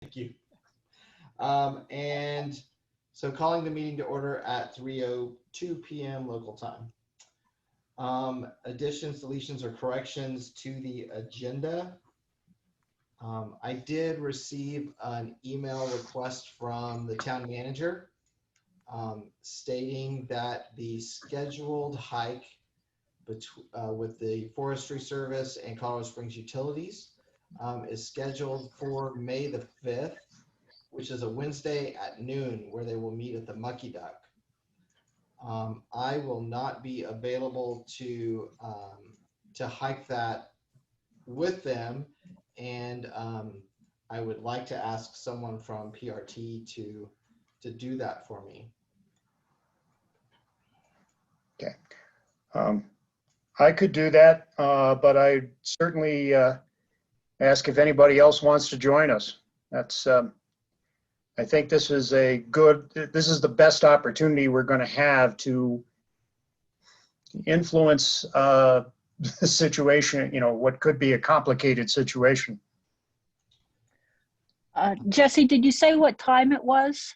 Thank you. And so calling the meeting to order at 3:02 p.m. local time. Additions, deletions, or corrections to the agenda. I did receive an email request from the town manager stating that the scheduled hike with the Forestry Service and Colorado Springs Utilities is scheduled for May the 5th, which is a Wednesday at noon, where they will meet at the Mucky Duck. I will not be available to hike that with them, and I would like to ask someone from PRT to do that for me. Okay. I could do that, but I certainly ask if anybody else wants to join us. That's, I think this is the best opportunity we're going to have to influence the situation, what could be a complicated situation. Jesse, did you say what time it was?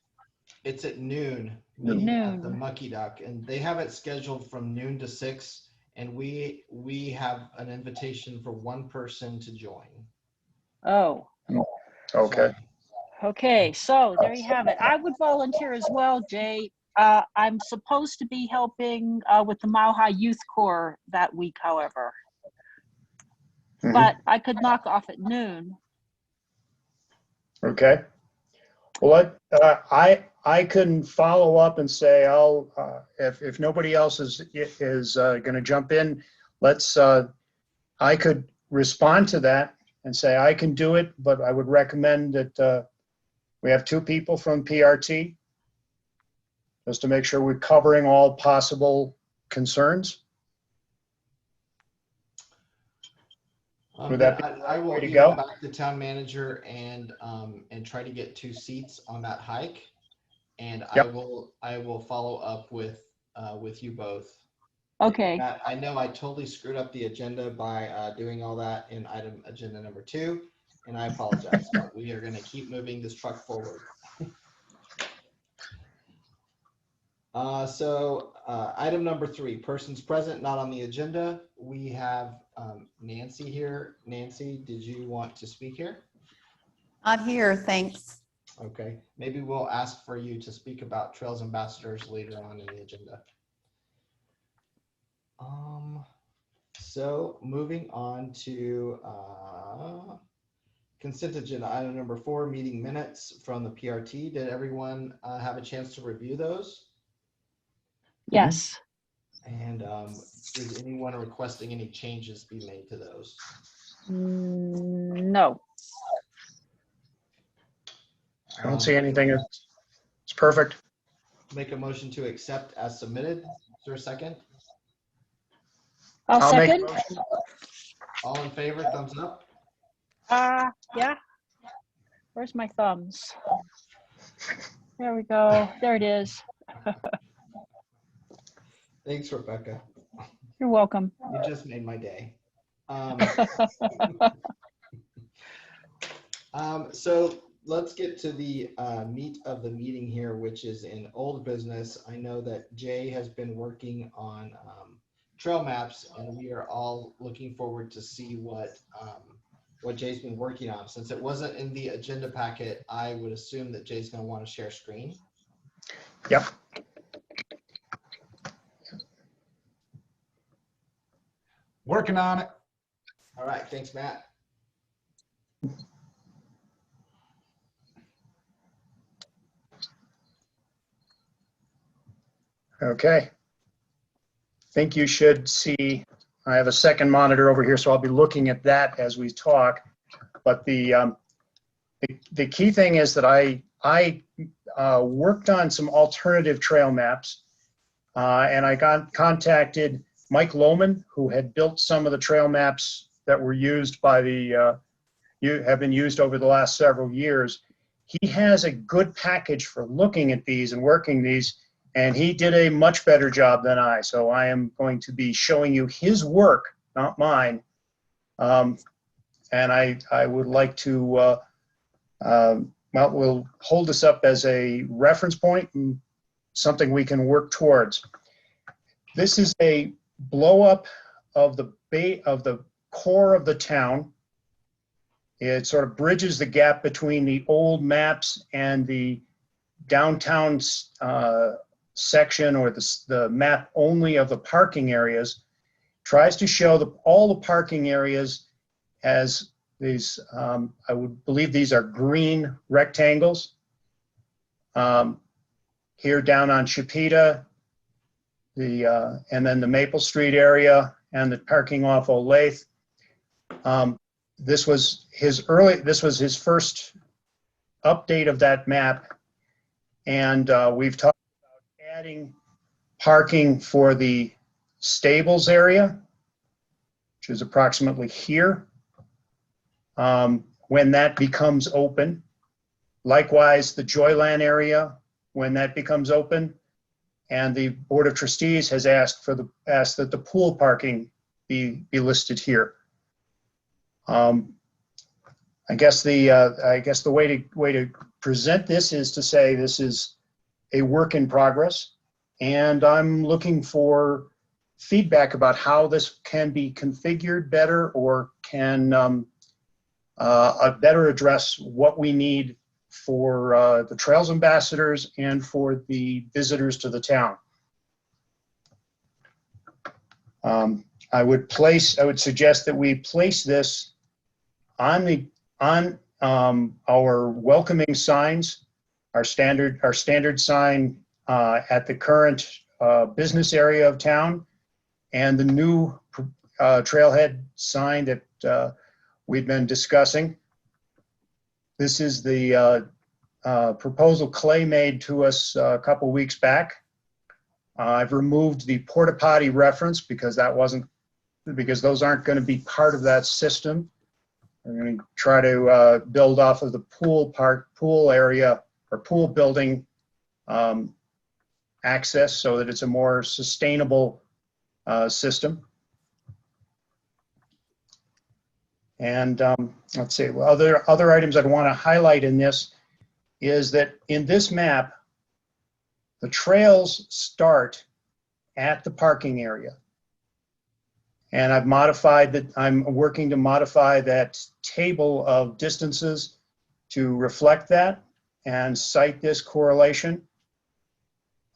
It's at noon. Noon. At the Mucky Duck, and they have it scheduled from noon to 6, and we have an invitation for one person to join. Oh. Okay. Okay, so there you have it. I would volunteer as well, Jay. I'm supposed to be helping with the Mile High Youth Corps that week, however. But I could knock off at noon. Okay. Well, I can follow up and say I'll if nobody else is going to jump in, I could respond to that and say I can do it, but I would recommend that we have 2 people from PRT just to make sure we're covering all possible concerns. Would that be I will to email go? back the town manager and try to get 2 seats on that hike, and Yep. I will follow up with you both. Okay. I know I totally screwed up the agenda by doing all that in agenda number 2, and I apologize, but we are going to keep moving this truck forward. Item number 3, persons present not on the agenda. We have Nancy here. Nancy, did you want to speak here? Not here, thanks. Okay, maybe we'll ask for you to speak about Trails Ambassadors later on in the agenda. So moving on to consent agenda item number 4, meeting minutes from the PRT. Did everyone have a chance to review those? Yes. And is anyone requesting any changes be made to those? No. I don't see anything. It's perfect. Make a motion to accept as submitted. Is there a second? I'll make a second. motion. All in favor, thumbs up. Yeah. Where's my thumbs? There we go. There it is. Thanks, Rebecca. You're welcome. You just made my day. So let's get to the meat of the meeting here, which is in old business. I know that Jay has been working on trail maps, and we are all looking forward to see what Jay's been working on. Since it wasn't in the agenda packet, I would assume that Jay's going to want to share screen. Yep. Working on it. All right, thanks, Matt. Okay. I think you should see, I have a second monitor over here, so I'll be looking at that as we talk. But the key thing is that I worked on some alternative trail maps, and I contacted Mike Lohman, who had built some of the trail maps that were used by have been used over the last several years. He has a good package for looking at these and working these, and he did a much better job than I. So I am going to be showing you his work, not mine. And I would like to well, we'll hold this up as a reference point and something we can work towards. This is a blow up of the core of the town. It sort of bridges the gap between the old maps and the downtown section, or the map only of the parking areas. Tries to show all the parking areas as these, I would believe these are green rectangles. Here down on Chipeta, and then the Maple Street area and the parking off Olathe. This was his first update of that map. And we've talked about adding parking for the stables area, which is approximately here, when that becomes open. Likewise, the Joyland area, when that becomes open. And the Board of Trustees has asked that the pool parking be listed here. I guess the way to present this is to say this is a work in progress, and I'm looking for feedback about how this can be configured better, or can better address what we need for the Trails ambassadors and for the visitors to the town. I would suggest that we place this on our welcoming signs, our standard sign at the current business area of town, and the new trailhead sign that we've been discussing. This is the proposal Clay made to us a couple weeks back. I've removed the porta potty reference because those aren't going to be part of that system. We're going to try to build off of the pool area or pool building access so that it's a more sustainable system. And let's see, other items I'd want to highlight in this is that in this map, the trails start at the parking area. And I've modified that. I'm working to modify that table of distances to reflect that and cite this correlation.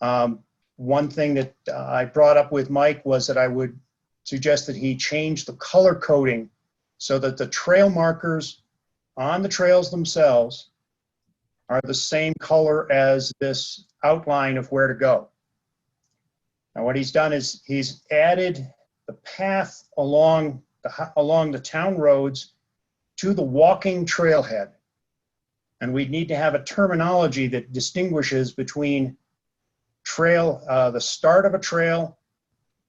One thing that I brought up with Mike was that I would suggest that he change the color coding so that the trail markers on the trails themselves are the same color as this outline of where to go. Now what he's done is he's added the path along the town roads to the walking trailhead. And we need to have a terminology that distinguishes between the start of a trail,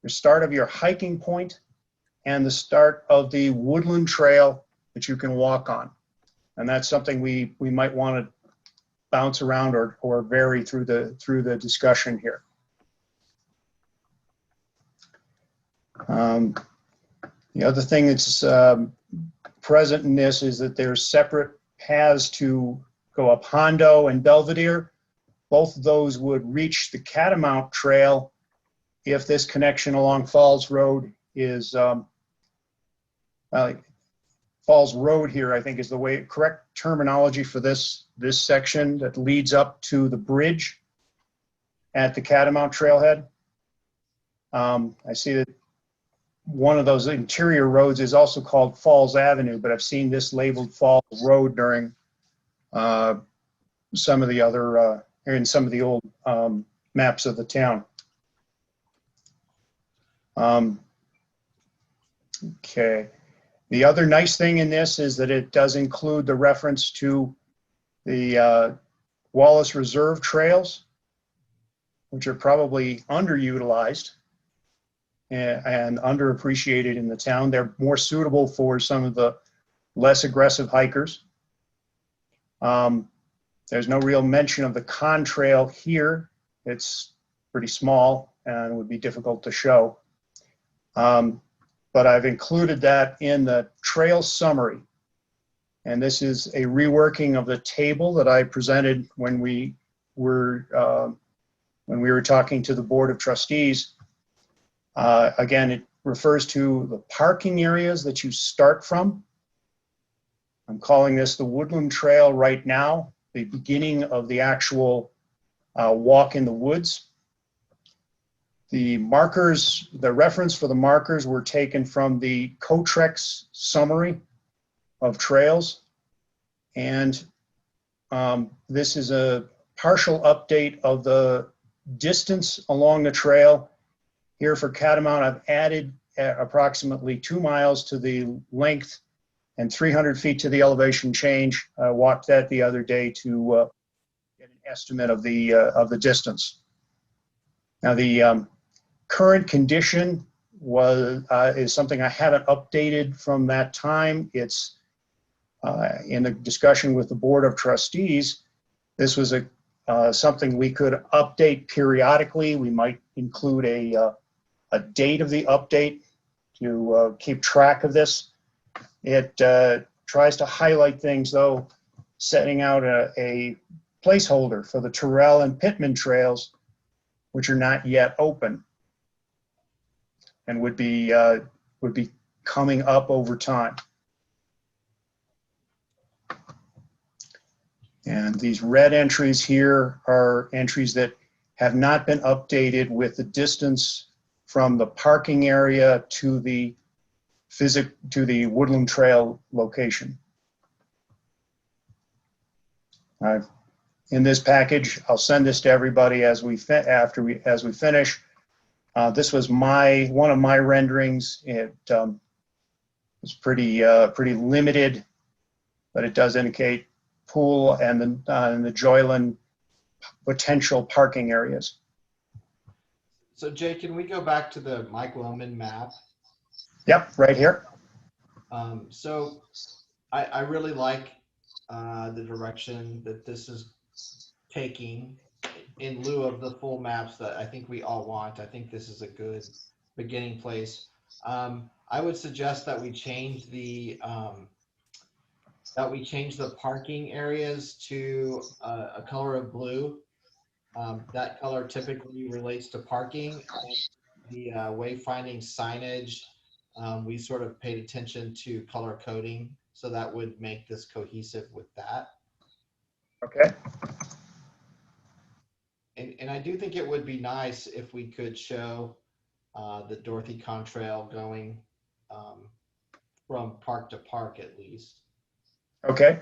the start of your hiking point, and the start of the Woodland Trail that you can walk on. And that's something we might want to bounce around or vary through the discussion here. The other thing that's present in this is that there's separate paths to go up Hondo and Belvedere. Both of those would reach the Catamount Trail if this connection along Falls Road is Falls Road here, I think, is the correct terminology for this section that leads up to the bridge at the Catamount Trailhead. I see that one of those interior roads is also called Falls Avenue, but I've seen this labeled Falls Road during some of the other, in some of the old maps of the town. Okay. The other nice thing in this is that it does include the reference to the Wallace Reserve trails, which are probably underutilized and underappreciated in the town. They're more suitable for some of the less aggressive hikers. There's no real mention of the contrail here. It's pretty small and would be difficult to show. But I've included that in the trail summary. And this is a reworking of the table that I presented when we were talking to the Board of Trustees. Again, it refers to the parking areas that you start from. I'm calling this the Woodland Trail right now, the beginning of the actual walk in the woods. The markers, the reference for the markers were taken from the Cotrex summary of trails. And this is a partial update of the distance along the trail. Here for Catamount, I've added approximately 2 miles to the length and 300 feet to the elevation change. I walked that the other day to get an estimate of the distance. Now the current condition is something I haven't updated from that time. It's in the discussion with the Board of Trustees. This was something we could update periodically. We might include a date of the update to keep track of this. It tries to highlight things, though, setting out a placeholder for the Terrell and Pittman trails, which are not yet open and would be coming up over time. And these red entries here are entries that have not been updated with the distance from the parking area to the Woodland Trail location. In this package, I'll send this to everybody as we finish. This was one of my renderings. It was pretty limited, but it does indicate pool and the Joyland potential parking areas. So Jay, can we go back to the Mike Lohman map? Yep, right here. So I really like the direction that this is taking in lieu of the full maps that I think we all want. I think this is a good beginning place. I would suggest that we change the parking areas to a color of blue. That color typically relates to parking. The wayfinding signage, we sort of paid attention to color coding, so that would make this cohesive with that. Okay. And I do think it would be nice if we could show the Dorothy Contrail going from park to park at least. Okay.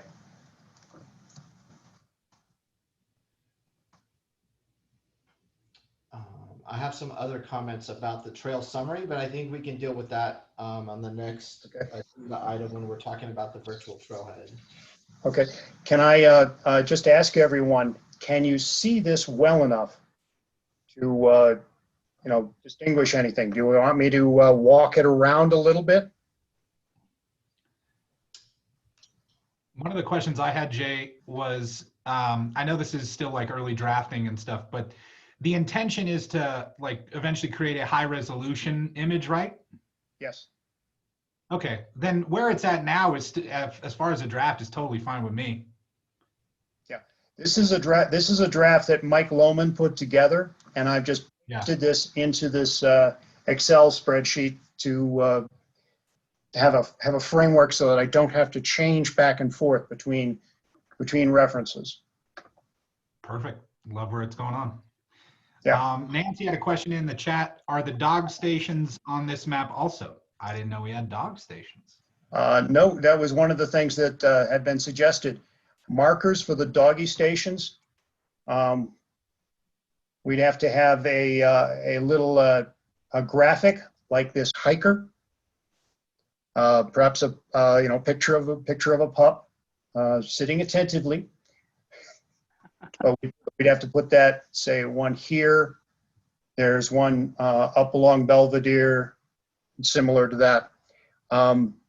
I have some other comments about the trail summary, but I think we can deal with that on the next item when we're talking about the virtual trailhead. Okay. Can I just ask everyone, can you see this well enough to distinguish anything? Do you want me to walk it around a little bit? One of the questions I had, Jay, was I know this is still like early drafting and stuff, but the intention is to like eventually create a high resolution image, right? Yes. Okay, then where it's at now is as far as a draft is totally fine with me. Yeah. This is a draft that Mike Lohman put together, and I've just did this into this Excel spreadsheet to have a framework so that I don't have to change back and forth between references. Perfect. Love where it's going on. Yeah. Nancy had a question in the chat. Are the dog stations on this map also? I didn't know we had dog stations. No, that was one of the things that had been suggested. Markers for the doggy stations. We'd have to have a little a graphic like this hiker. Perhaps a picture of a pup sitting attentively. But we'd have to put that, say, one here. There's one up along Belvedere, similar to that.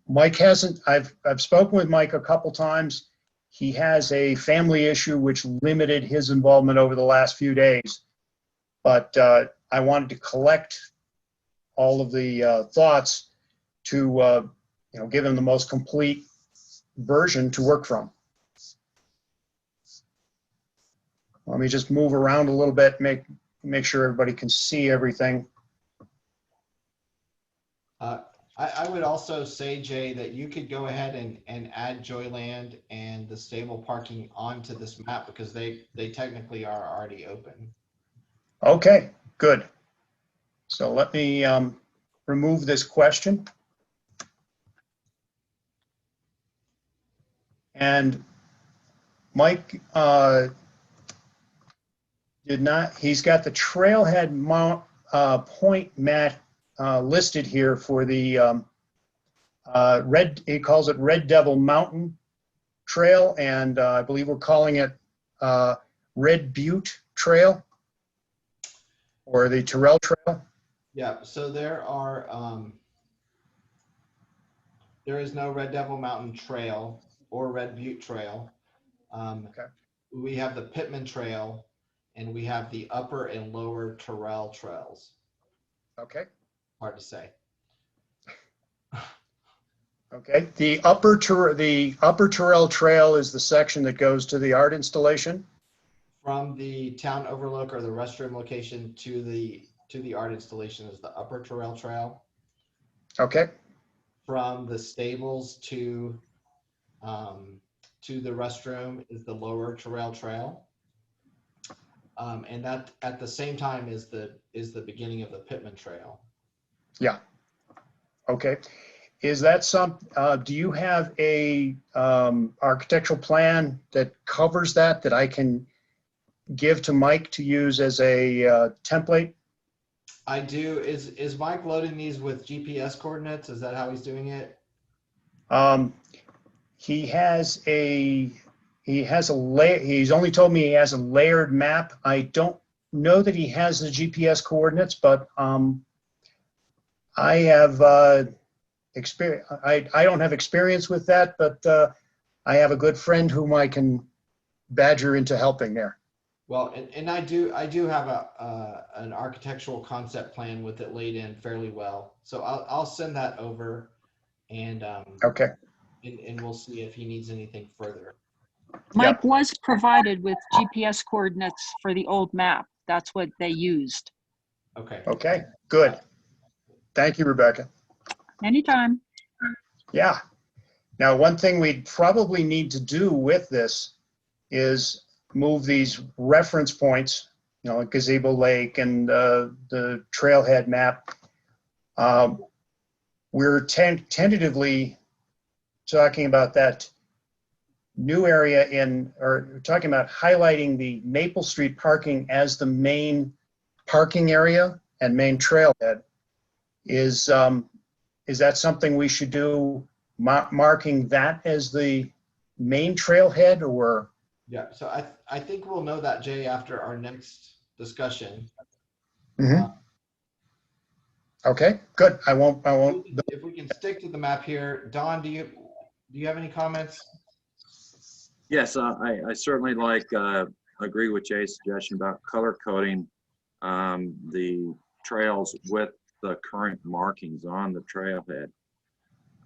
Mike hasn't. I've spoken with Mike a couple times. He has a family issue which limited his involvement over the last few days. But I wanted to collect all of the thoughts to give him the most complete version to work from. Let me just move around a little bit, make sure everybody can see everything. I would also say, Jay, that you could go ahead and add Joyland and the stable parking onto this map because they technically are already open. Okay, good. So let me remove this question. And Mike did not, he's got the Trailhead point mat listed here for the he calls it Red Devil Mountain Trail, and I believe we're calling it Red Butte Trail or the Terrell Trail. Yeah, so there is no Red Devil Mountain Trail or Red Butte Trail. Okay. We have the Pittman Trail, and we have the upper and lower Terrell Trails. Okay. Hard to say. Okay. The upper Terrell Trail is the section that goes to the art installation. From the town overlook or the restroom location to the art installation is the upper Terrell Trail. Okay. From the stables to the restroom is the lower Terrell Trail. And that at the same time is the beginning of the Pittman Trail. Yeah. Okay. Is that do you have a architectural plan that covers that I can give to Mike to use as a template? I do. Is Mike loading these with GPS coordinates? Is that how he's doing it? He's only told me he has a layered map. I don't know that he has the GPS coordinates, but I have experience. I don't have experience with that, but I have a good friend whom I can badger into helping there. Well, and I do have an architectural concept plan with it laid in fairly well. So I'll send that over, and Okay. and we'll see if he needs anything further. Mike was provided with GPS coordinates for the old map. That's what they used. Okay. Okay, good. Thank you, Rebecca. Anytime. Yeah. Now, one thing we'd probably need to do with this is move these reference points, like Gazebo Lake and the Trailhead map. We're tentatively talking about that new area we're talking about highlighting the Maple Street parking as the main parking area and main trailhead. Is that something we should do, marking that as the main trailhead, or? Yeah. So I think we'll know that, Jay, after our next discussion. Mm-hmm. Okay, good. I won't. If we can stick to the map here, Don, do you have any comments? Yes, I certainly agree with Jay's suggestion about color coding the trails with the current markings on the trailhead.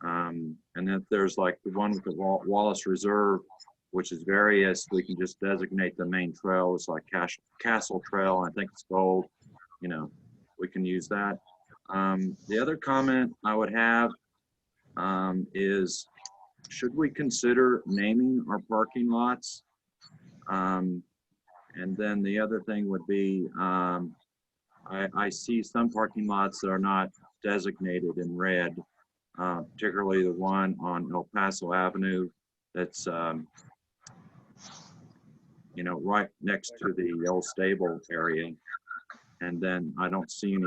And if there's like the one with the Wallace Reserve, which is various, we can just designate the main trail. It's like Castle Trail. I think it's gold. We can use that. The other comment I would have is, should we consider naming our parking lots? And then the other thing would be, I see some parking lots that are not designated in red, particularly the one on El Paso Avenue that's, right next to the old stable area. And then I don't see any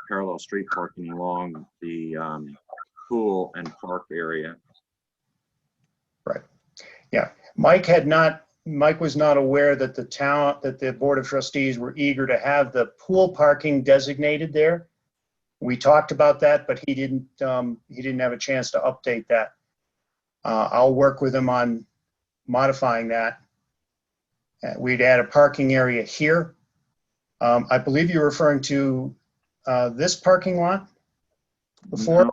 parallel street parking along the pool and park area. Right. Yeah. Mike was not aware that the Board of Trustees were eager to have the pool parking designated there. We talked about that, but he didn't have a chance to update that. I'll work with him on modifying that. We'd add a parking area here. I believe you're referring to this parking lot before, No.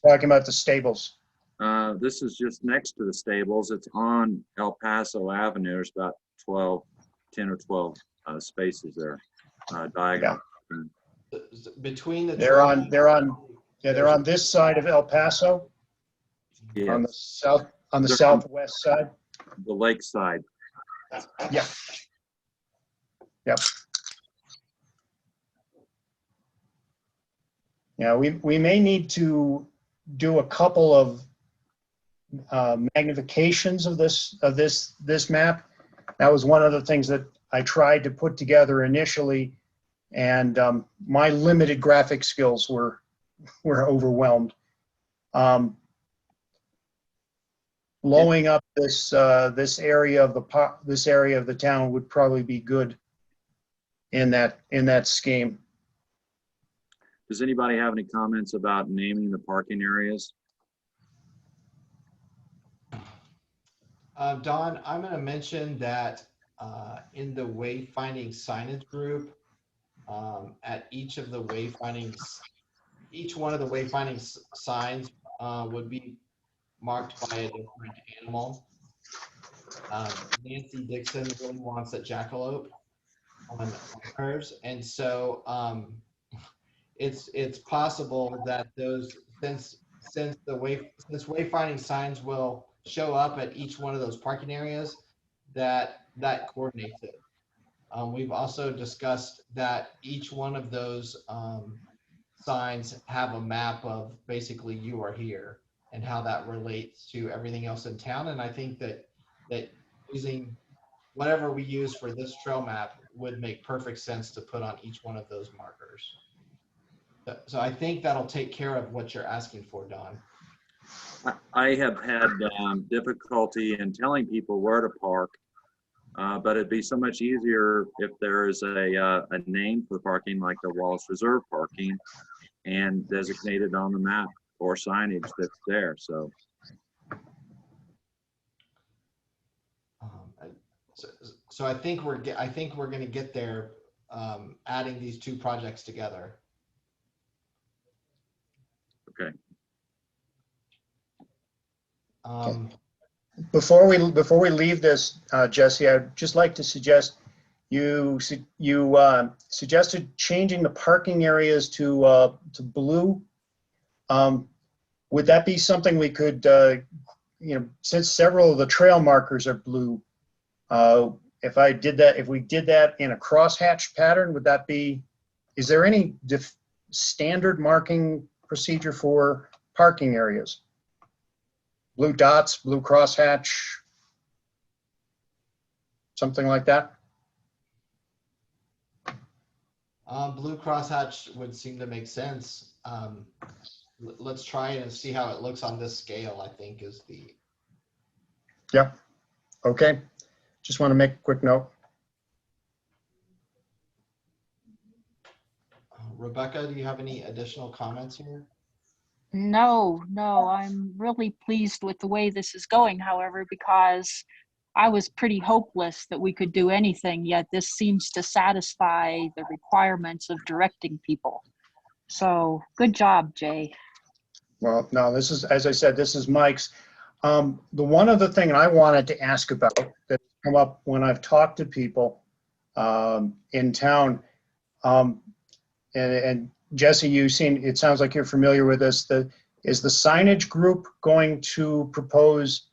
talking about the stables. This is just next to the stables. It's on El Paso Avenue. There's about 10 or 12 spaces there, diagonal. Between the. They're on, Yeah, they're on this side of El Paso, on the Yes, south, on the They're on- southwest side. the lake side. Yeah. Yep. Yeah, we may need to do a couple of magnifications of this map. That was one of the things that I tried to put together initially, and my limited graphic skills were overwhelmed. Blowing up this area of the town would probably be good in that scheme. Does anybody have any comments about naming the parking areas? Don, I'm going to mention that in the wayfinding signage group, at each one of the wayfinding signs would be marked by a different animal. Nancy Dixon really wants a jackalope on hers, and so it's possible that those since wayfinding signs will show up at each one of those parking areas, that coordinates it. We've also discussed that each one of those signs have a map of basically you are here and how that relates to everything else in town. And I think that using whatever we use for this trail map would make perfect sense to put on each one of those markers. So I think that'll take care of what you're asking for, Don. I have had difficulty in telling people where to park, but it'd be so much easier if there is a name for parking, like the Wallace Reserve parking, and designated on the map or signage that's there. So, so I think we're going to get there, adding these two projects together. okay. Before we leave this, Jesse, I'd just like to suggest you suggested changing the parking areas to blue. Would that be something we could, since several of the trail markers are blue, if we did that in a crosshatch pattern, would that be? Is there any standard marking procedure for parking areas? Blue dots, blue crosshatch, something like that? Blue crosshatch would seem to make sense. Let's try it and see how it looks on this scale, I think is the. Yep. Okay. Just want to make a quick note. Rebecca, do you have any additional comments here? No, I'm really pleased with the way this is going, however, because I was pretty hopeless that we could do anything, yet this seems to satisfy the requirements of directing people. So good job, Jay. Well, no, this is, as I said, this is Mike's. The one other thing I wanted to ask about that's come up when I've talked to people in town, and Jesse, it sounds like you're familiar with this. Is the signage group going to propose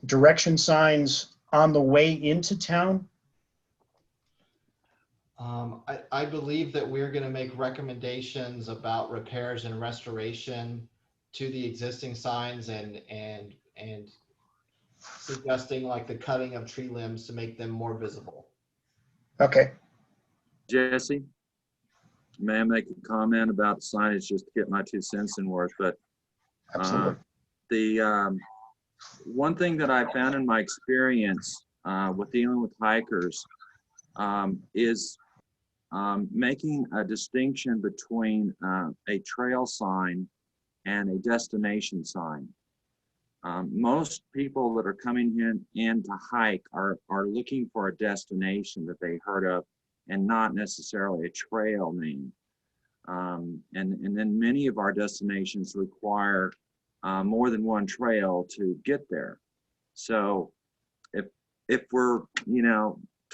direction signs on the way into town? I believe that we're going to make recommendations about repairs and restoration to the existing signs and suggesting like the cutting of tree limbs to make them more visible. Okay. Jesse, may I make a comment about signage, just to get my 2 cents in worth? But Absolutely. the one thing that I found in my experience with dealing with hikers is making a distinction between a trail sign and a destination sign. Most people that are coming in to hike are looking for a destination that they heard of and not necessarily a trail name. And then many of our destinations require more than one trail to get there. So if we're,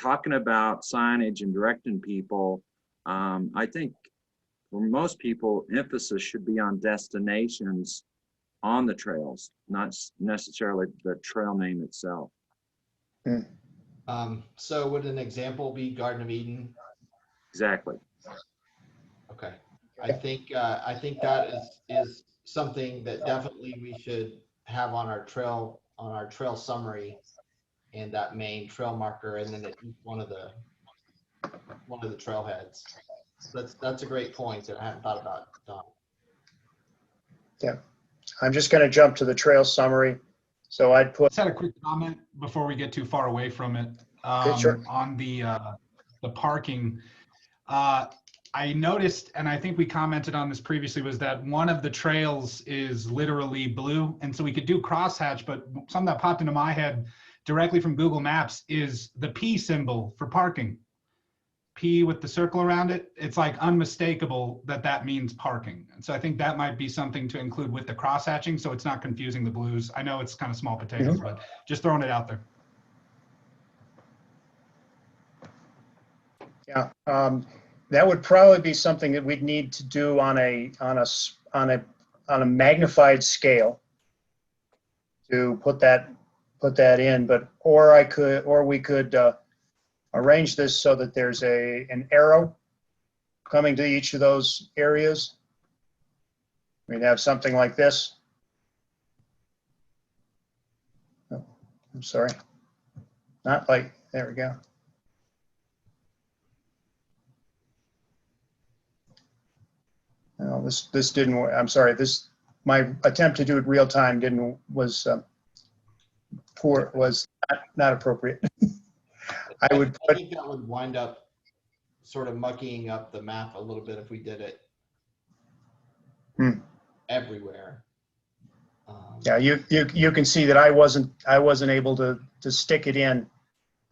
talking about signage and directing people, I think for most people, emphasis should be on destinations on the trails, not necessarily the trail name itself. So would an example be Garden of Eden? Exactly. Okay. I think that is something that definitely we should have on our trail summary, and that main trail marker, and then at each one of the trailheads. That's a great point that I hadn't thought about, Don. Yeah. I'm just going to jump to the trail summary. So I'd put. Just had a quick comment before we get too far away from it. Sure. On the parking. I noticed, and I think we commented on this previously, was that one of the trails is literally blue. And so we could do crosshatch, but something that popped into my head directly from Google Maps is the P symbol for parking. P with the circle around it. It's like unmistakable that means parking. And so I think that might be something to include with the crosshatching, so it's not confusing the blues. I know it's kind of small potatoes, but just throwing it out there. Yeah, that would probably be something that we'd need to do on a magnified scale to put that in. But we could arrange this so that there's an arrow coming to each of those areas. We'd have something like this. Oh, I'm sorry. Not like, there we go. No, this didn't work. I'm sorry. My attempt to do it real time was not appropriate. I think that would wind up sort of mucking up the map a little bit if we did it everywhere. Yeah, you can see that I wasn't able to stick it in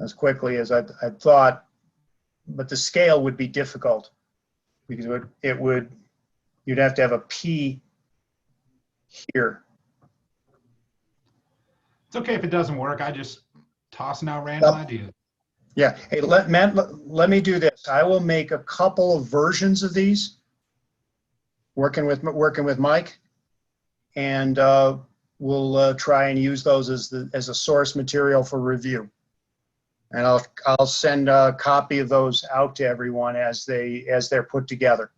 as quickly as I thought, but the scale would be difficult because you'd have to have a P here. It's okay if it doesn't work. I just tossing out random ideas. Yeah. Hey, let me do this. I will make a couple of versions of these, working with Mike, and we'll try and use those as a source material for review. And I'll send a copy of those out to everyone as they're put together.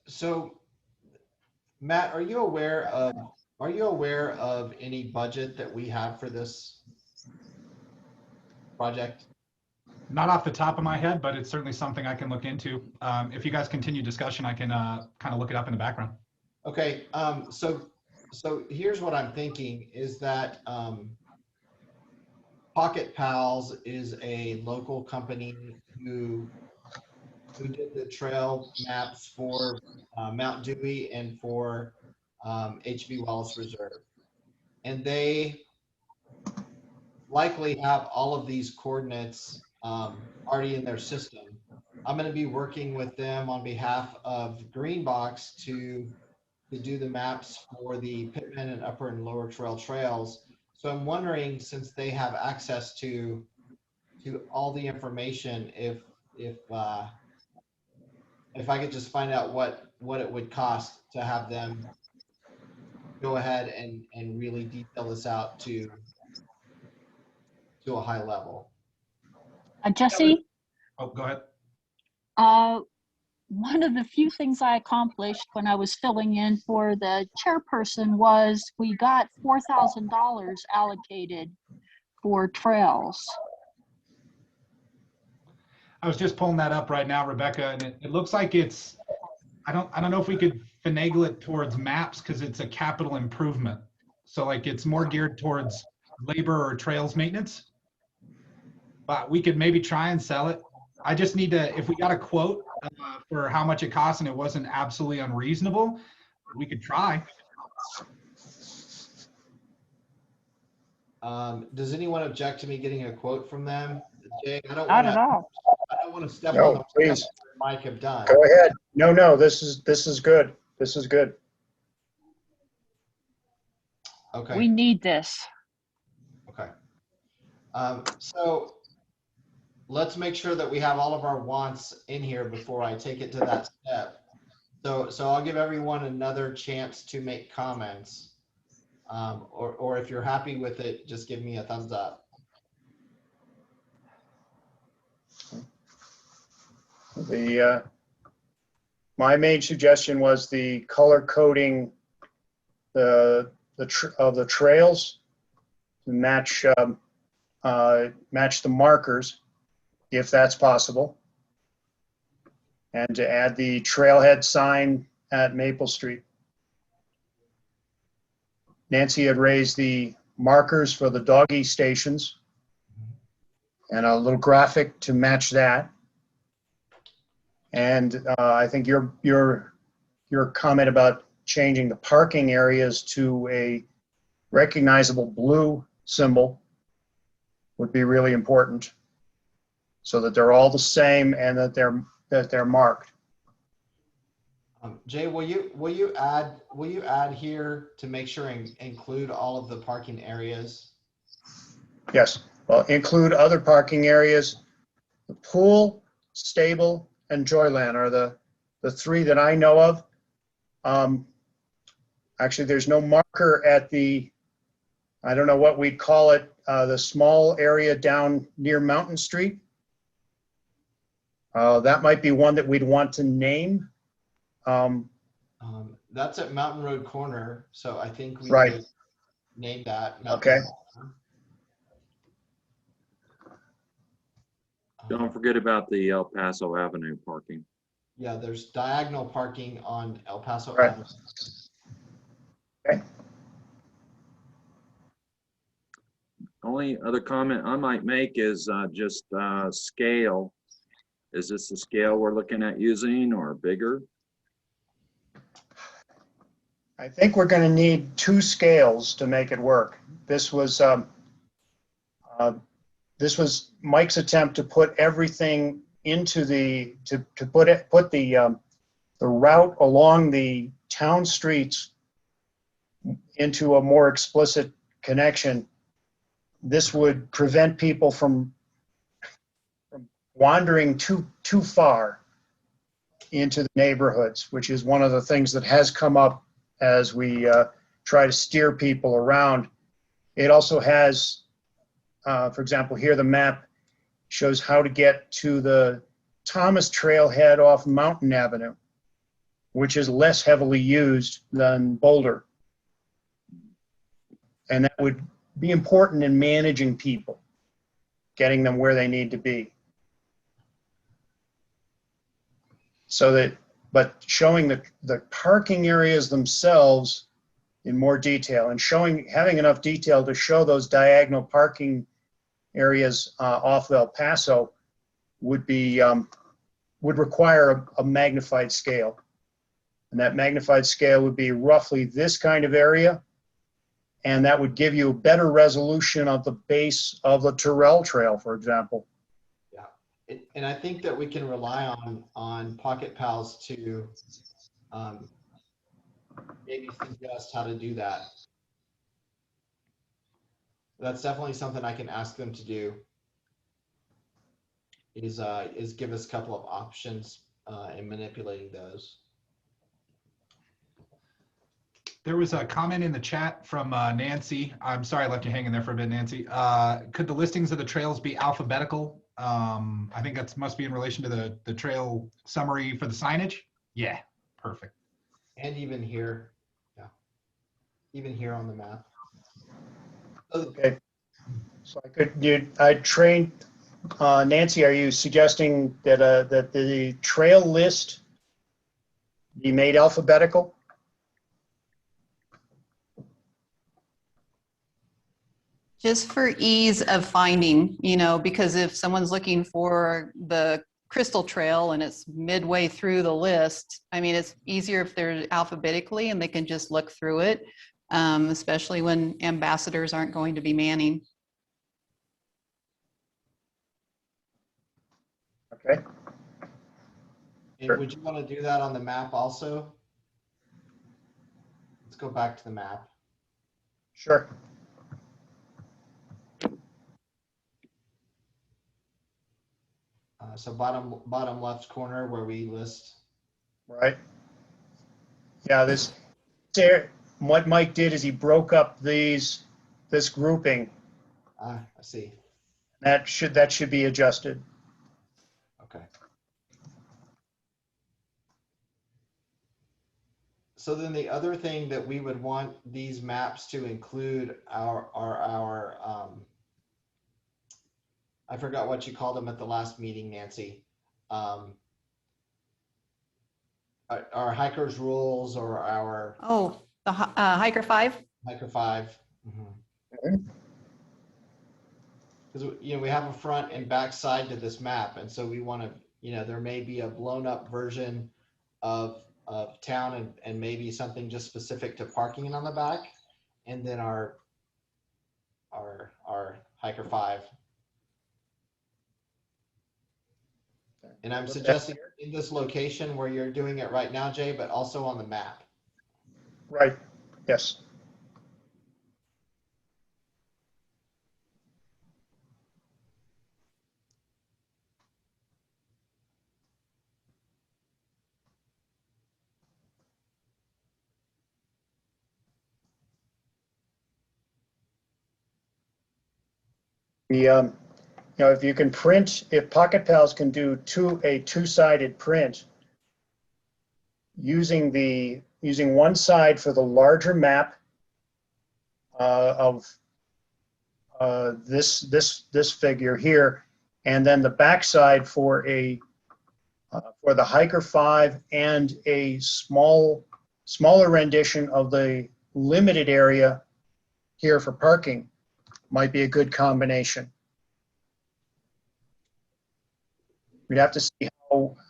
So, Matt, are you aware of any budget that we have for this project? Not off the top of my head, but it's certainly something I can look into. If you guys continue discussion, I can kind of look it up in the background. Okay. So here's what I'm thinking is that Pocket Pals is a local company who did the trail maps for Mount Dewey and for HB Wallace Reserve. And they likely have all of these coordinates already in their system. I'm going to be working with them on behalf of Greenbox to do the maps for the Pittman and Upper and Lower Trail trails. So I'm wondering, since they have access to all the information, if I could just find out what it would cost to have them go ahead and really detail this out to a high level. Jesse, Oh, go ahead. one of the few things I accomplished when I was filling in for the chairperson was we got $4,000 allocated for trails. I was just pulling that up right now, Rebecca, and it looks like it's, I don't know if we could finagle it towards maps because it's a capital improvement. So like it's more geared towards labor or trails maintenance, but we could maybe try and sell it. I just need to, if we got a quote for how much it costs and it wasn't absolutely unreasonable, we could try. Does anyone object to me getting a quote from them? Jay, I don't Not want at to. all. I don't want to step No, on the please. steps that Mike have done. Go ahead. No, this is good. This is good. Okay. We need this. Okay. So let's make sure that we have all of our wants in here before I take it to that step. So I'll give everyone another chance to make comments. Or if you're happy with it, just give me a thumbs up. My main suggestion was the color coding of the trails to match the markers, if that's possible, and to add the trailhead sign at Maple Street. Nancy had raised the markers for the doggy stations and a little graphic to match that. And I think your comment about changing the parking areas to a recognizable blue symbol would be really important, so that they're all the same and that they're marked. Jay, will you add here to make sure and include all of the parking areas? Yes. Well, include other parking areas. The pool, stable, and Joyland are the three that I know of. Actually, there's no marker at the, I don't know what we'd call it, the small area down near Mountain Street. That might be one that we'd want to name. That's at Mountain Road Corner, so I think we Right. could name that. Okay. Don't forget about the El Paso Avenue parking. Yeah, there's diagonal parking on El Paso Right. Avenue. Okay. Only other comment I might make is just scale. Is this the scale we're looking at using or bigger? I think we're going to need two scales to make it work. This was Mike's attempt to put everything into the put the route along the town streets into a more explicit connection. This would prevent people from wandering too far into the neighborhoods, which is one of the things that has come up as we try to steer people around. It also has, for example, here the map shows how to get to the Thomas Trailhead off Mountain Avenue, which is less heavily used than Boulder. And that would be important in managing people, getting them where they need to be. So that, but showing the parking areas themselves in more detail and having enough detail to show those diagonal parking areas off El Paso would require a magnified scale. And that magnified scale would be roughly this kind of area. And that would give you a better resolution of the base of the Terrell Trail, for example. Yeah, and I think that we can rely on Pocket Pals to maybe suggest how to do that. That's definitely something I can ask them to do. Is give us a couple of options in manipulating those. There was a comment in the chat from Nancy. I'm sorry I left you hanging there for a bit, Nancy. Could the listings of the trails be alphabetical? I think that must be in relation to the trail summary for the signage. Yeah, perfect. And even here, yeah, even here on the map. Okay. So I trained, Nancy, are you suggesting that that the trail list be made alphabetical? Just for ease of finding, because if someone's looking for the Crystal Trail and it's midway through the list, I mean, it's easier if they're alphabetically and they can just look through it. especially when ambassadors aren't going to be manning. Okay, And Sure. would you want to do that on the map also? Let's go back to the map. sure. So bottom left corner where we list. Right. Yeah, what Mike did is he broke up this grouping. I see. That should be adjusted. Okay. So then the other thing that we would want these maps to include are our I forgot what you called them at the last meeting, Nancy. Our hikers rules or our Oh, the Hiker 5? hiker 5. Mhm. Because we have a front and back side to this map, and so we want to, there may be a blown up version of town and maybe something just specific to parking on the back, and then our hiker 5. And I'm suggesting in this location where you're doing it right now, Jay, but also on the map. Right, yes. If you can print, if Pocket Pals can do a two-sided print, using one side for the larger map of this figure here, and then the backside for the Hiker 5 and a smaller rendition of the limited area here for parking might be a good combination. We'd have to see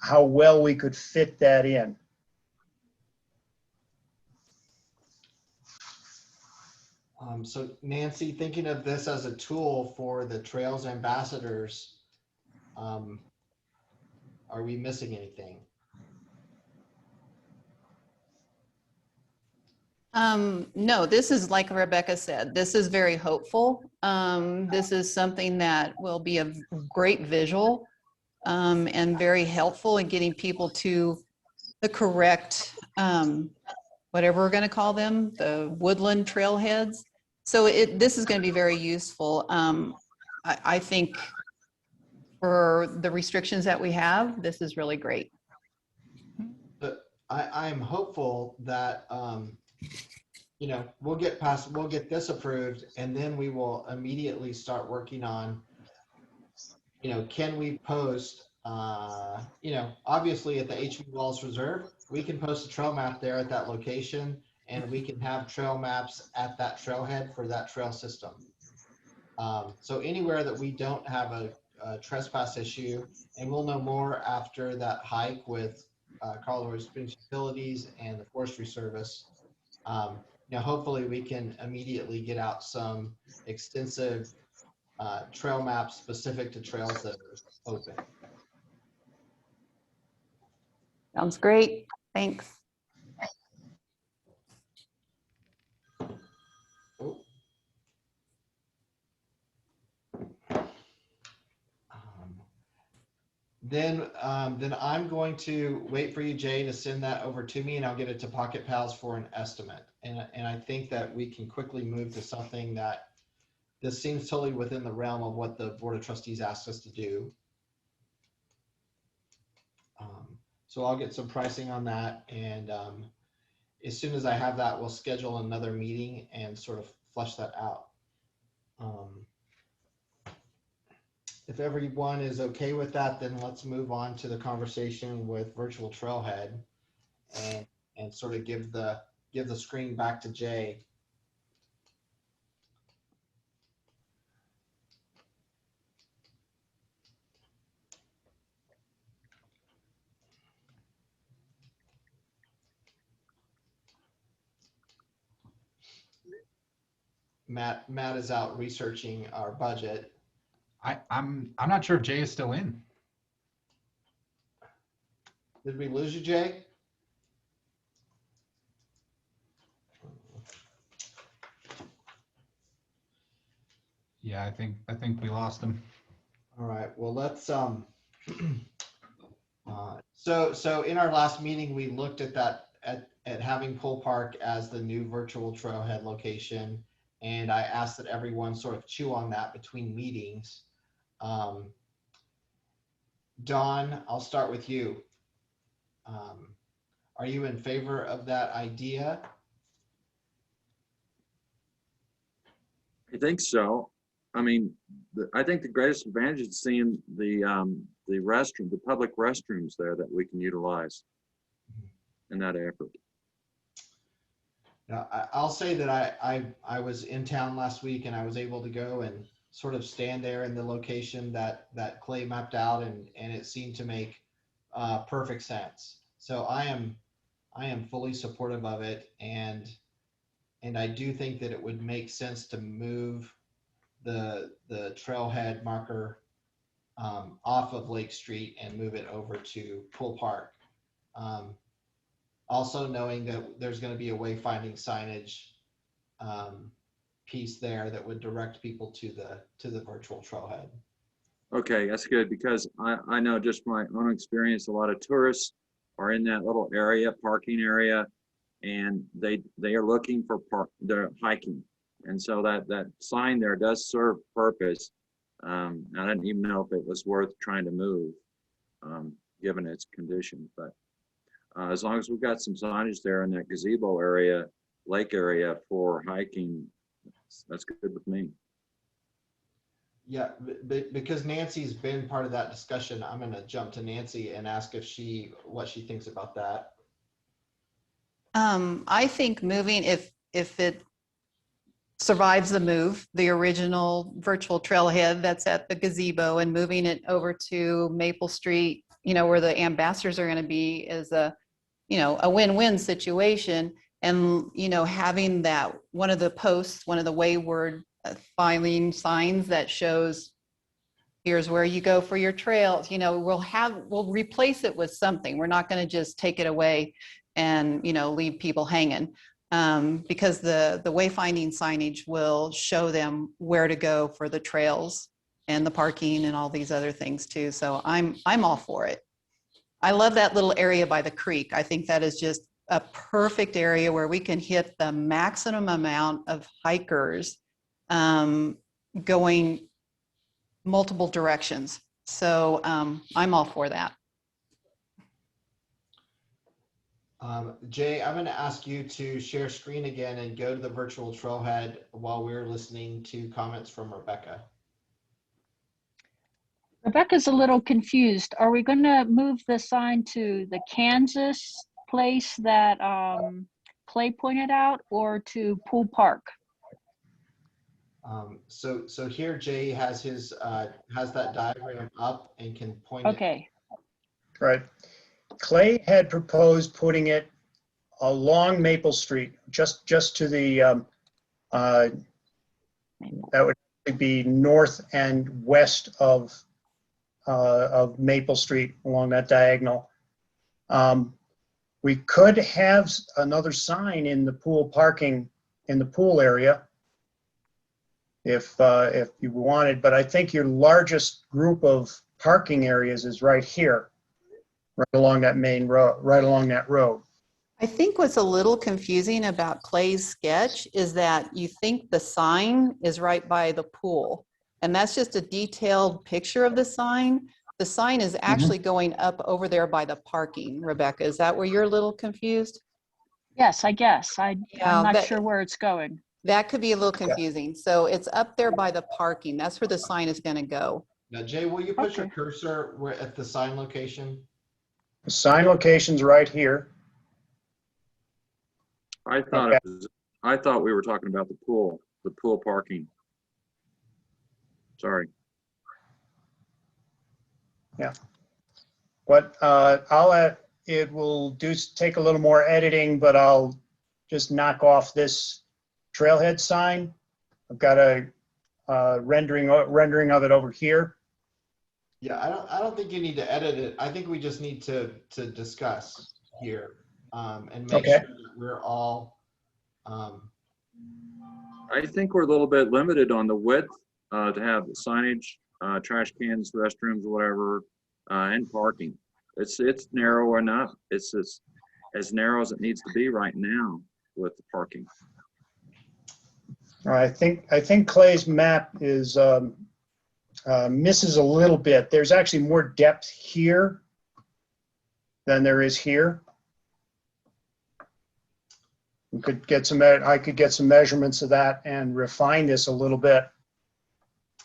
how well we could fit that in. So Nancy, thinking of this as a tool for the Trails ambassadors, are we missing anything? No, this is like Rebecca said, this is very hopeful. This is something that will be a great visual and very helpful in getting people to the correct, whatever we're going to call them, the woodland trailheads. So this is going to be very useful. I think for the restrictions that we have, this is really great. But I'm hopeful that we'll get this approved, and then we will immediately start working on, can we post, obviously at the HV Wallace Reserve, we can post a trail map there at that location, and we can have trail maps at that trailhead for that trail system. So anywhere that we don't have a trespass issue, and we'll know more after that hike with Colorado Springs Utilities and the Forestry Service. Hopefully we can immediately get out some extensive trail maps specific to trails that are open. Sounds great. Thanks. Oh. Then I'm going to wait for you, Jay, to send that over to me, and I'll get it to Pocket Pals for an estimate. And I think that we can quickly move to something that this seems totally within the realm of what the Board of Trustees asked us to do. So I'll get some pricing on that, and as soon as I have that, we'll schedule another meeting and sort of flesh that out. If everyone is okay with that, then let's move on to the conversation with Virtual Trailhead and sort of give the screen back to Jay. Matt is out researching our budget. I'm not sure if Jay is still in. Did we lose you, Jay? Yeah, I think we lost him. All right. Well, let's so in our last meeting, we looked at that at having Pool Park as the new virtual trailhead location, and I asked that everyone sort of chew on that between meetings. Dawn, I'll start with you. Are you in favor of that idea? I think so. I mean, I think the greatest advantage is seeing the restroom, the public restrooms there that we can utilize in that effort. Now, I'll say that I was in town last week and I was able to go and sort of stand there in the location that Clay mapped out, and it seemed to make perfect sense. So I am fully supportive of it, and I do think that it would make sense to move the trailhead marker off of Lake Street and move it over to Pool Park. Also knowing that there's going to be a wayfinding signage piece there that would direct people to the virtual trailhead. Okay, that's good, because I know just my own experience, a lot of tourists are in that little area, parking area, and they are looking for they're hiking. And so that sign there does serve purpose. I didn't even know if it was worth trying to move, given its condition. But as long as we've got some signage there in that gazebo area, lake area for hiking, that's good with me. Yeah, because Nancy's been part of that discussion, I'm going to jump to Nancy and ask what she thinks about that. I think moving, if it survives the move, the original virtual trailhead that's at the gazebo, and moving it over to Maple Street, where the ambassadors are going to be, is a win-win situation. And, having that one of the posts, one of the wayward filing signs that shows, here's where you go for your trails, we'll replace it with something. We're not going to just take it away and, leave people hanging. Because the wayfinding signage will show them where to go for the trails and the parking and all these other things too. So I'm all for it. I love that little area by the creek. I think that is just a perfect area where we can hit the maximum amount of hikers going multiple directions. So I'm all for that. Jay, I'm going to ask you to share screen again and go to the virtual trailhead while we're listening to comments from Rebecca. Rebecca's a little confused. Are we going to move the sign to the Kansas place that Clay pointed out, or to Pool Park? So here Jay has his has that diagram up and can point it. Okay. Right. Clay had proposed putting it along Maple Street, just to the, that would be north and west of Maple Street along that diagonal. We could have another sign in the pool parking, in the pool area, if you wanted, but I think your largest group of parking areas is right here, right along that main road, right along that road. I think what's a little confusing about Clay's sketch is that you think the sign is right by the pool, and that's just a detailed picture of the sign. The sign is actually going up over there by the parking. Rebecca, is that where you're a little confused? Yes, I guess. I'm not sure where it's going. That could be a little confusing. So it's up there by the parking. That's where the sign is going to go. Now, Jay, will you put your cursor at the sign location? The sign location's right here. I thought we were talking about the pool parking. Sorry. Yeah. But it will take a little more editing, but I'll just knock off this trailhead sign I've got a rendering of it over here. Yeah, I don't think you need to edit it. I think we just need to discuss here, and make Okay. sure that we're all, I think we're a little bit limited on the width to have signage, trash cans, restrooms, whatever, and parking. It's narrow enough. It's as narrow as it needs to be right now with the parking. All right, I think Clay's map is misses a little bit. There's actually more depth here than there is here. We could get some. I could get some measurements of that and refine this a little bit.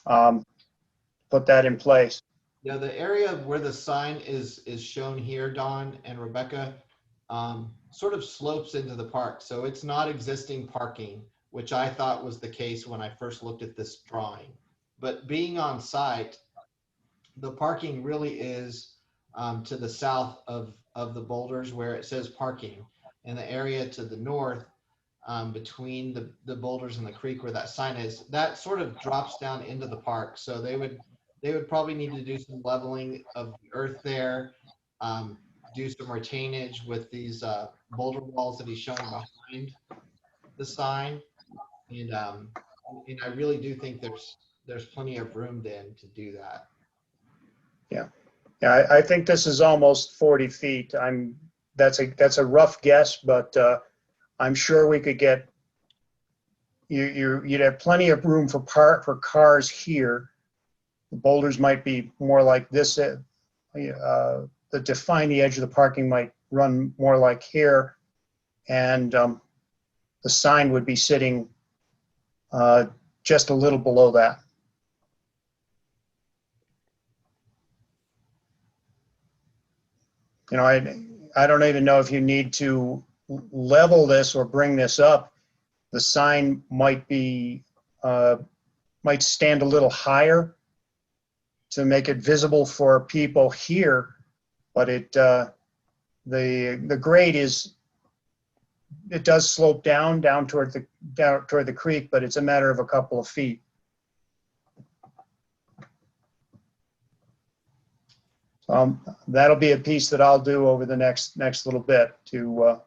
Put that in place. yeah, the area where the sign is shown here, Don and Rebecca, sort of slopes into the park. So it's not existing parking, which I thought was the case when I first looked at this drawing. But being on site, the parking really is to the south of the boulders where it says parking, and the area to the north, between the boulders and the creek where that sign is, that sort of drops down into the park. So they would probably need to do some leveling of the earth there, do some retainage with these boulder walls that he's showing behind the sign. And I really do think there's plenty of room then to do that. Yeah, I think this is almost 40 feet. That's a rough guess, but I'm sure we could get you'd have plenty of room for cars here. The boulders might be more like this. The define the edge of the parking might run more like here, and the sign would be sitting just a little below that. You know, I don't even know if you need to level this or bring this up. The sign might stand a little higher to make it visible for people here, but the grade it does slope down toward the creek, but it's a matter of a couple of feet. That'll be a piece that I'll do over the next little bit to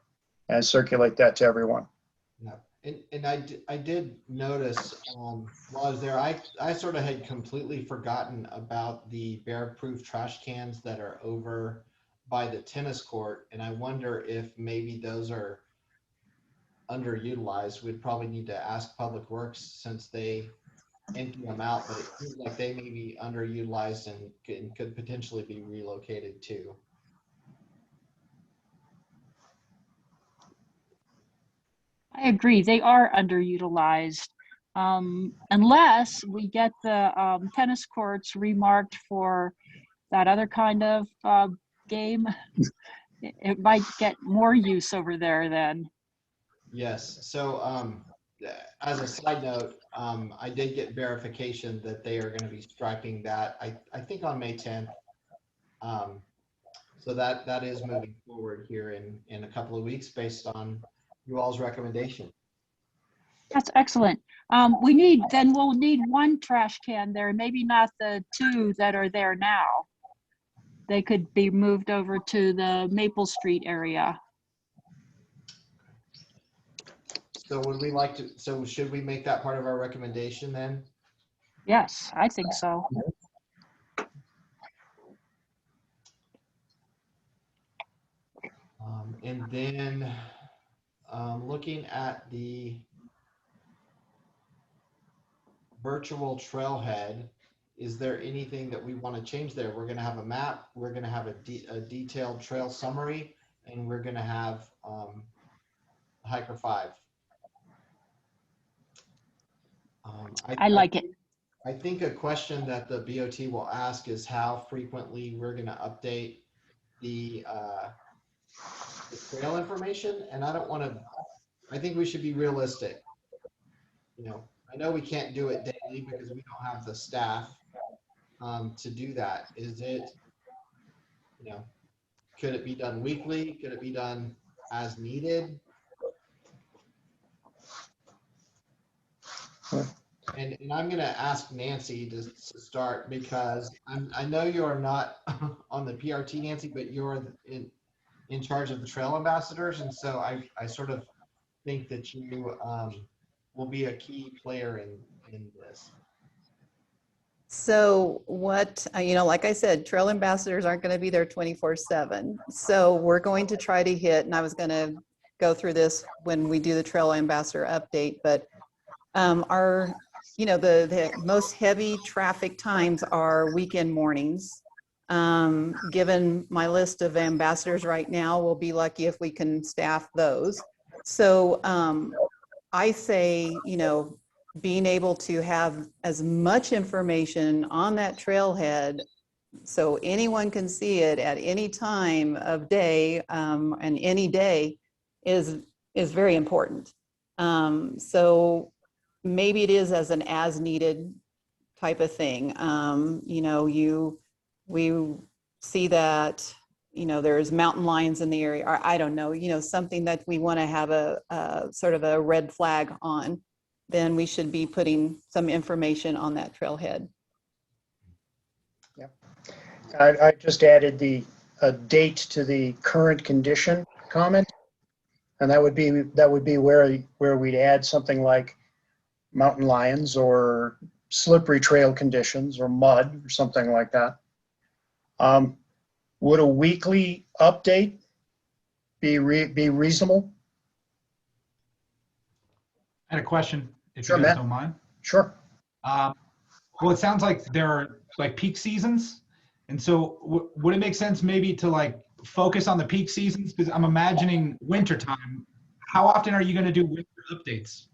and circulate that to everyone. Yeah, and I did notice while I was there, I sort of had completely forgotten about the bear-proof trash cans that are over by the tennis court, and I wonder if maybe those are underutilized. We'd probably need to ask Public Works since they empty them out, but it seems like they may be underutilized and could potentially be relocated too. I agree. They are underutilized. Unless we get the tennis courts remarked for that other kind of game, it might get more use over there then. Yes. So as a side note, I did get verification that they are going to be striping that, I think on May 10th. So that is moving forward here in a couple of weeks based on you all's recommendation. That's excellent. We'll need one trash can there, maybe not the two that are there now. They could be moved over to the Maple Street area. So would we like to, so should we make that part of our recommendation then? Yes, I think so. And then looking at the virtual trailhead, is there anything that we want to change there? We're going to have a map, we're going to have a detailed trail summary, and we're going to have Hiker 5. I like it. I think a question that the BOT will ask is how frequently we're going to update the trail information. And I don't want to, I think we should be realistic. You know, I know we can't do it daily because we don't have the staff to do that. Is it, you know, could it be done weekly? Could it be done as needed? and I'm going to ask Nancy to start because I know you are not on the PRT, Nancy, but you're in charge of the trail ambassadors. And so I sort of think that you will be a key player in this. So what, like I said, trail ambassadors aren't going to be there 24/7. So we're going to try to hit, and I was going to go through this when we do the trail ambassador update, but our, the most heavy traffic times are weekend mornings. Given my list of ambassadors right now, we'll be lucky if we can staff those. So I say, being able to have as much information on that trailhead so anyone can see it at any time of day and any day is very important. So maybe it is as an as needed type of thing. We see that, there's mountain lions in the area, or I don't know, something that we want to have a sort of a red flag on, then we should be putting some information on that trailhead. Yep. I just added a date to the current condition comment, and that would be where we'd add something like mountain lions or slippery trail conditions or mud or something like that. Would a weekly update be reasonable? I had a question, if Sure, you guys Matt. don't mind. Sure. Well, it sounds like there are like peak seasons. And so would it make sense maybe to like focus on the peak seasons? Because I'm imagining winter time. How often are you going to do winter updates?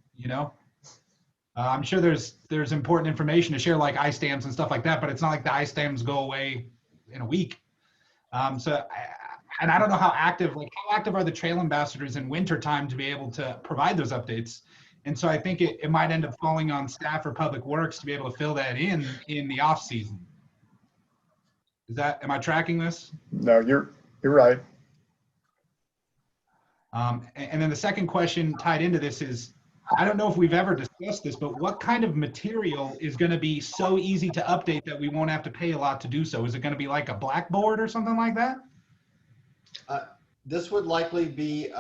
I'm sure there's important information to share, like ice dams and stuff like that, but it's not like the ice dams go away in a week. And I don't know how active are the trail ambassadors in winter time to be able to provide those updates. And so I think it might end up falling on staff or public works to be able to fill that in the off season. Am I tracking this? No, you're right. And then the second question tied into this is, I don't know if we've ever discussed this, but what kind of material is going to be so easy to update that we won't have to pay a lot to do so? Is it going to be like a blackboard or something like that? This would likely be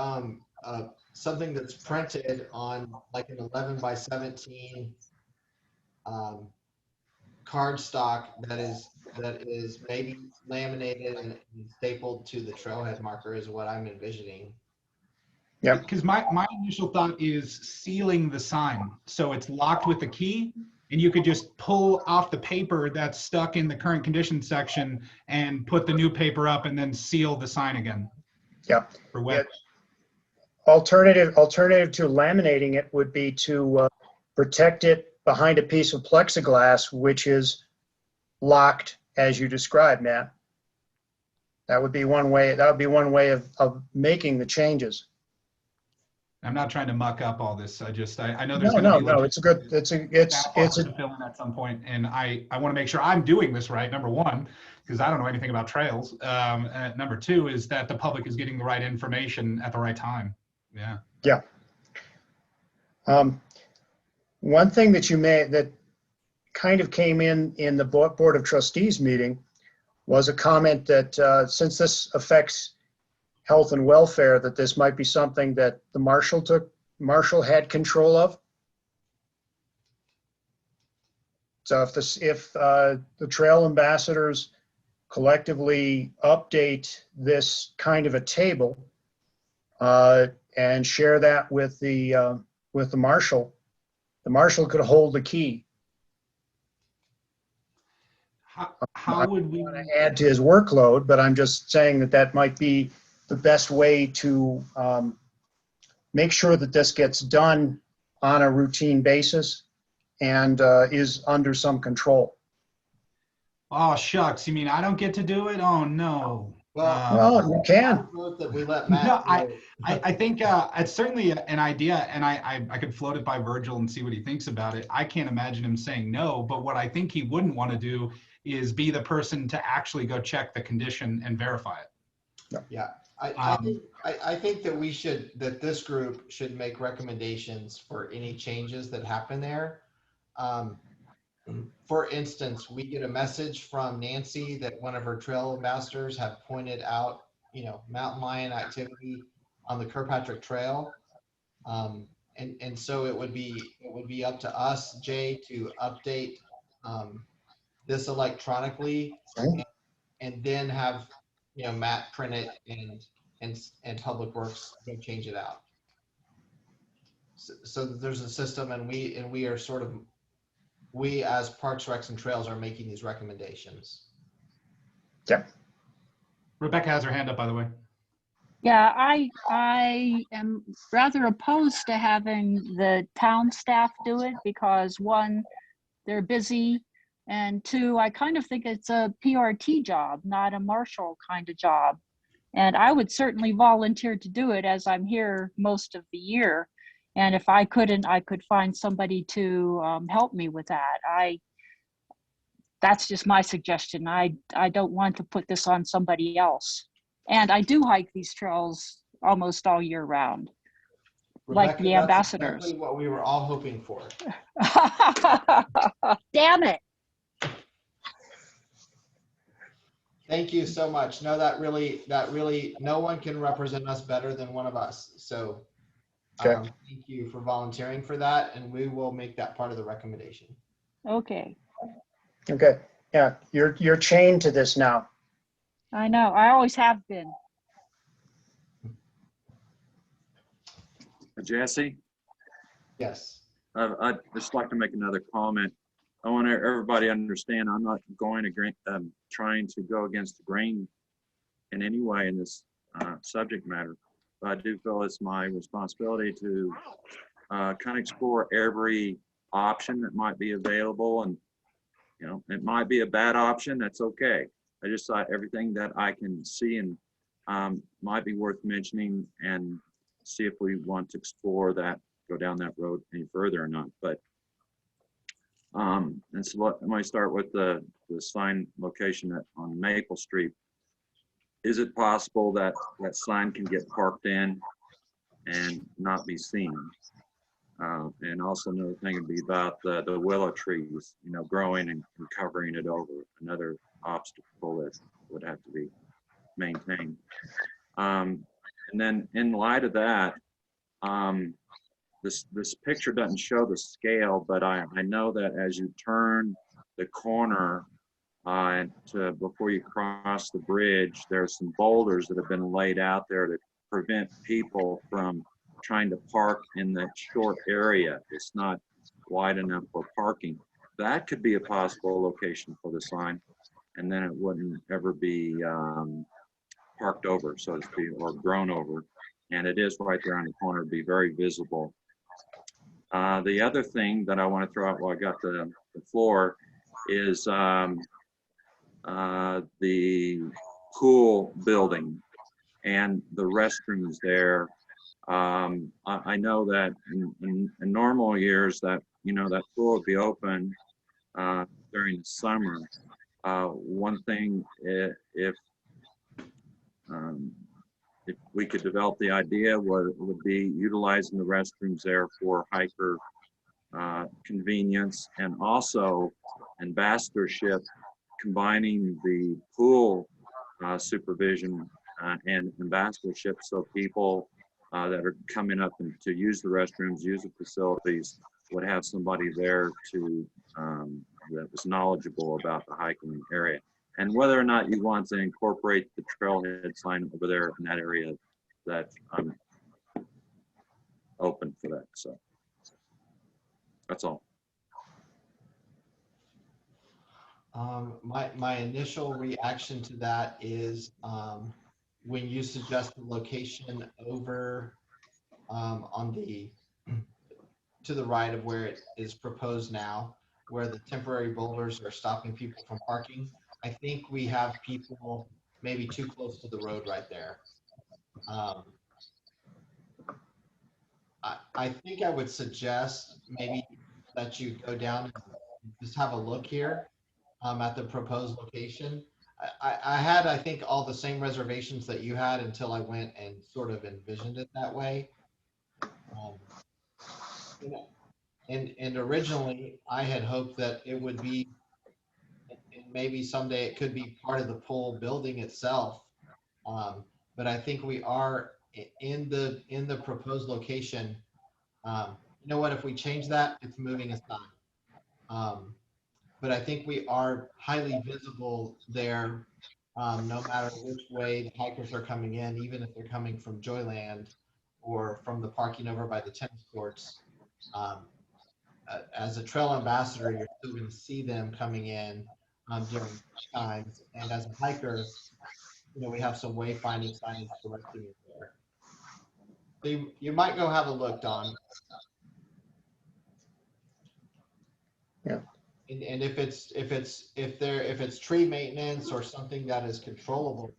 something that's printed on like an 11 by 17 cardstock that is maybe laminated and stapled to the trailhead marker is what I'm envisioning. Yeah. Because my initial thought is sealing the sign. So it's locked with the key and you could just pull off the paper that's stuck in the current condition section and put the new paper up and then seal the sign again. Yeah. For web. Yeah. Alternative to laminating it would be to protect it behind a piece of plexiglass, which is locked as you described, Matt. That would be one way. That would be one way of making the changes. I'm not trying to muck up all this. I know there's No. It's a to fill in at some point, and I want to make sure I'm doing this right. Number one, because I don't know anything about trails. And number two is that the public is getting the right information at the right time. Yeah. Yeah. One thing that kind of came in the Board of Trustees meeting was a comment that since this affects health and welfare, that this might be something that the marshal had control of. So if the trail ambassadors collectively update this kind of a table and share that with the marshal could hold the key. How would we add to his workload? But I'm just saying that might be the best way to make sure that this gets done on a routine basis and is under some control. Oh, shucks. You mean I don't get to do it? Oh, no. Well, you can. That we let Matt No, I think it's certainly an idea, and I could float it by Virgil and see what he thinks about it. I can't imagine him saying no, but what I think he wouldn't want to do is be the person to actually go check the condition and verify it. Yeah. I think that this group should make recommendations for any changes that happen there. For instance, we get a message from Nancy that one of her trail ambassadors have pointed out, mountain lion activity on the Kirkpatrick Trail. And so it would be up to us, Jay, to update this electronically, and then have Matt print it and Public Works go change it out. So there's a system, and we are sort of, we as Parks, Recs, and Trails are making these recommendations. Yeah. Rebecca has her hand up, by the way. Yeah, I am rather opposed to having the town staff do it because, one, they're busy, and two, I kind of think it's a PRT job, not a marshal kind of job. And I would certainly volunteer to do it, as I'm here most of the year. And if I couldn't, I could find somebody to help me with that. That's just my suggestion. I don't want to put this on somebody else. And I do hike these trails almost all year round, like Rebecca, the that's ambassadors. exactly what we were all hoping for. Damn it. Thank you so much. No, that really, no one can represent us better than one of us. So Okay. thank you for volunteering for that, and we will make that part of the recommendation. Okay. Okay. Yeah, you're chained to this now. I know. I always have been. Jesse, Yes. I'd just like to make another comment. I want everybody to understand I'm not going to trying to go against the grain in any way in this subject matter. But I do feel it's my responsibility to kind of explore every option that might be available. And, it might be a bad option. That's okay. I just thought everything that I can see and might be worth mentioning and see if we want to explore that, go down that road any further or not. But and so let me start with the sign location on Maple Street. Is it possible that that sign can get parked in and not be seen? And also another thing would be about the willow trees, growing and covering it over. Another obstacle that would have to be maintained. And then in light of that, this picture doesn't show the scale, but I know that as you turn the corner before you cross the bridge, there's some boulders that have been laid out there to prevent people from trying to park in that short area. It's not wide enough for parking. That could be a possible location for the sign, and then it wouldn't ever be parked over, so to speak, or grown over. And it is right there on the corner, be very visible. The other thing that I want to throw out while I got the floor is the pool building and the restrooms there. I know that in normal years that, that pool would be open during the summer. One thing, if we could develop the idea, would be utilizing the restrooms there for hiker convenience, and also ambassadorship, combining the pool supervision and ambassadorship, so people that are coming up and to use the restrooms, use the facilities, would have somebody there to that was knowledgeable about the hiking area. And whether or not you want to incorporate the trailhead sign over there in that area, that I'm open for that. So that's all. My initial reaction to that is when you suggest the location over on to the right of where it is proposed now, where the temporary boulders are stopping people from parking. I think we have people maybe too close to the road right there. I think I would suggest maybe that you go down and just have a look here at the proposed location. I had, I think, all the same reservations that you had until I went and sort of envisioned it that way. And originally I had hoped that it would be, and maybe someday it could be part of the pole building itself. But I think we are in the proposed location. You know what, if we change that, it's moving aside. But I think we are highly visible there, no matter which way the hikers are coming in, even if they're coming from Joyland or from the parking over by the tennis courts. As a trail ambassador, you're still going to see them coming in during times. And as a hiker, you know, we have some wayfinding signage directing you there. So you might go have a look, Don. Yeah. And if it's tree maintenance or something that is controllable,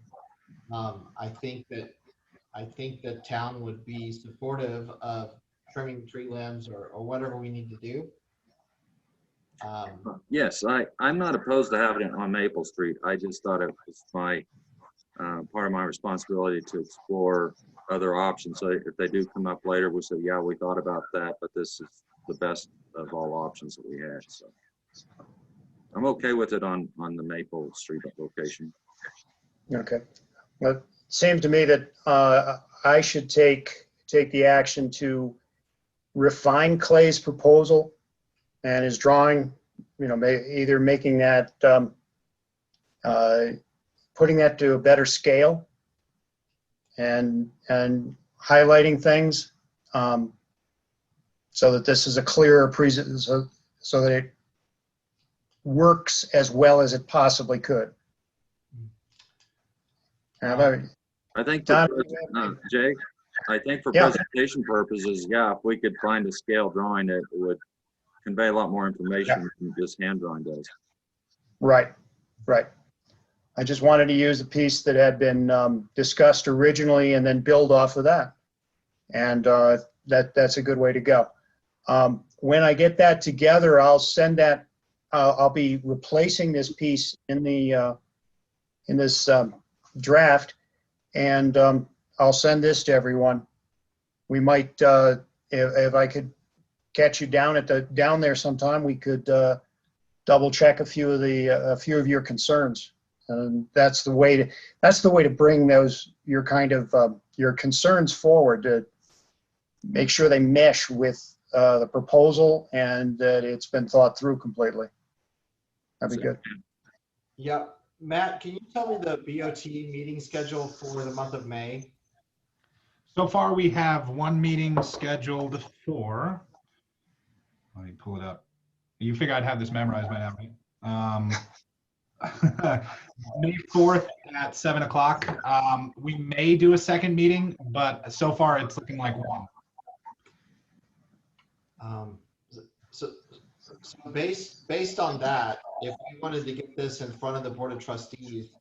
I think that town would be supportive of trimming tree limbs or whatever we need to do. Yes, I'm not opposed to having it on Maple Street. I just thought it was my part of my responsibility to explore other options. So if they do come up later, we say, yeah, we thought about that, but this is the best of all options that we had. So I'm okay with it on the Maple Street location. Okay. Well, it seemed to me that I should take the action to refine Clay's proposal and his drawing, you know, either making that, putting that to a better scale and highlighting things so that this is a clearer so that it works as well as it possibly could. I think for Jay, I think for Yeah. presentation purposes, yeah, if we could find a scale drawing, it would convey a lot more information than just hand drawing does. Right. I just wanted to use a piece that had been discussed originally and then build off of that. And that's a good way to go. When I get that together, I'll send that. I'll be replacing this piece in this draft, and I'll send this to everyone. We might, if I could catch you down there sometime, we could double check a few of your concerns. And that's the way to bring your concerns forward, to make sure they mesh with the proposal and that it's been thought through completely. That'd be good. Yep. Matt, can you tell me the BOT meeting schedule for the month of May? So far, we have one meeting scheduled for, let me pull it up. You figure I'd have this memorized by now, right? May 4th at 7 o'clock. We may do a second meeting, but so far it's looking like one. So based on that, if we wanted to get this in front of the Board of Trustees,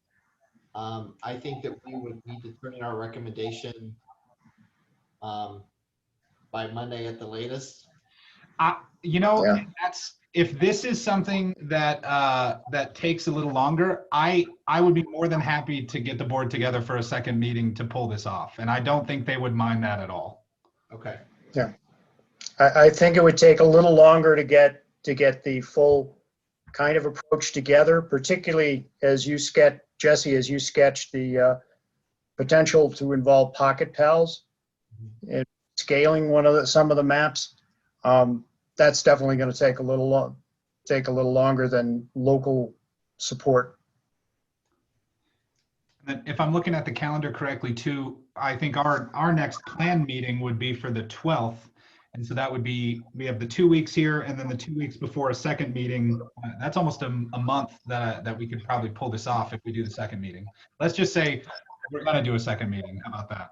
I think that we would need to turn in our recommendation by Monday at the latest. If this is something that that takes a little longer, I would be more than happy to get the board together for a second meeting to pull this off, and I don't think they would mind that at all. Okay. Yeah, I think it would take a little longer to get the full kind of approach together, particularly as you sketched the potential to involve pocket pals and scaling some of the maps. That's definitely going to take a little longer than local support. And if I'm looking at the calendar correctly too, I think our next planned meeting would be for the 12th. And so that would be, we have the 2 weeks here and then the 2 weeks before a second meeting. That's almost a month that we could probably pull this off if we do the second meeting. Let's just say we're going to do a second meeting. How about that?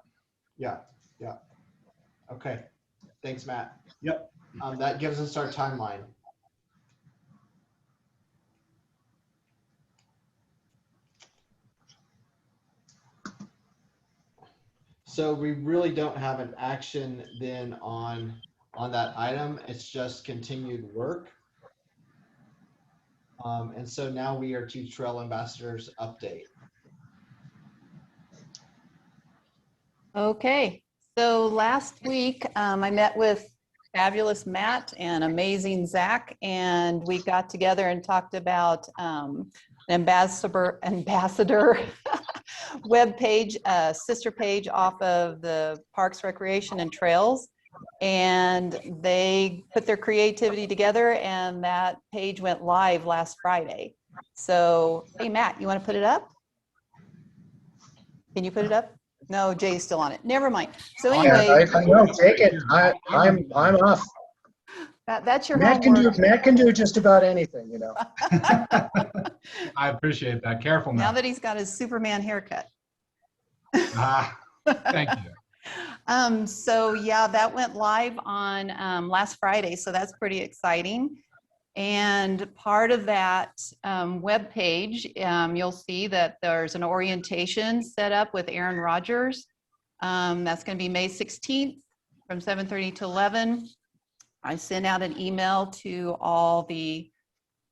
Yeah. Okay. Thanks, Matt. Yep. That gives us our timeline. So we really don't have an action then on that item. It's just continued work. And so now we are to Trail Ambassadors update. Okay, so last week I met with fabulous Matt and amazing Zach, and we got together and talked about ambassador web page, sister page off of the Parks, Recreation, and Trails. And they put their creativity together, and that page went live last Friday. So, hey, Matt, you want to put it up? Can you put it up? No, Jay's still on it. Never mind. So anyway, I know, take it. I'm off. that's your Matt homework. Matt can do just about anything, you know. I appreciate that. Careful Now now. that he's got his Superman haircut. Thank you. So yeah, that went live on last Friday. So that's pretty exciting. And part of that web page, you'll see that there's an orientation set up with Aaron Rodgers. That's going to be May 16th from 7:30 to 11. I sent out an email to all the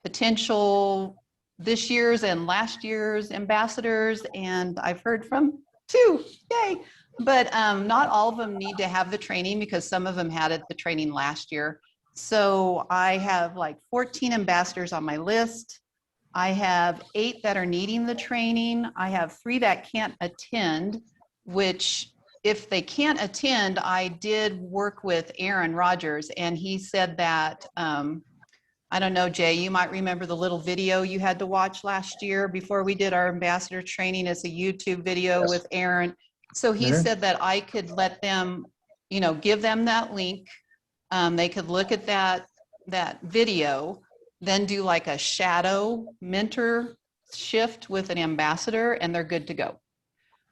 potential this year's and last year's ambassadors, and I've heard from 2, yay. But not all of them need to have the training because some of them had the training last year. So I have like 14 ambassadors on my list. I have 8 that are needing the training. I have 3 that can't attend, which if they can't attend, I did work with Aaron Rodgers, and he said that, I don't know, Jay, you might remember the little video you had to watch last year before we did our ambassador training. It's a YouTube video Yes. with Aaron. So he said that I could let them, you know, give them that link. They could look at that video, then do like a shadow mentor shift with an ambassador, and they're good to go.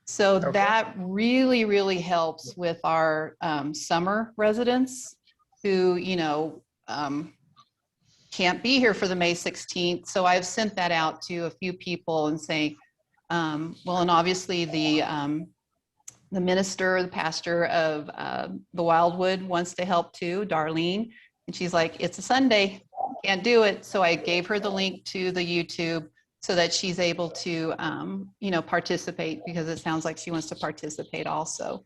So Okay. that really, really helps with our summer residents who, you know, can't be here for the May 16th. So I've sent that out to a few people and say, well, and obviously the minister, the pastor of the Wildwood wants to help too, Darlene. And she's like, it's a Sunday, can't do it. So I gave her the link to the YouTube so that she's able to, you know, participate, because it sounds like she wants to participate also.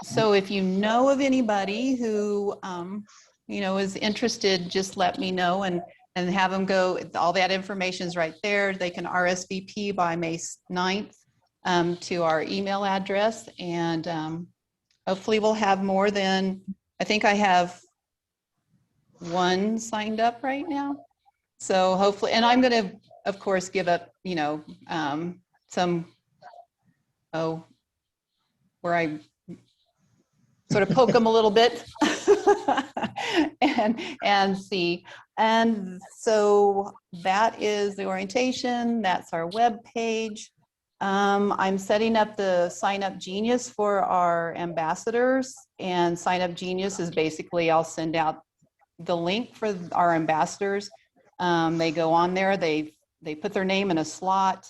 So if you know of anybody who, you know, is interested, just let me know and have them go. All that information is right there. They can RSVP by May 9th to our email address. And hopefully we'll have more than, I think I have 1 signed up right now. So hopefully, and I'm going to, of course, give up, you know, some, where I sort of poke them a little bit and see. And so that is the orientation. That's our web page. I'm setting up the Sign Up Genius for our ambassadors, and Sign Up Genius is basically, I'll send out the link for our ambassadors. They go on there, they put their name in a slot.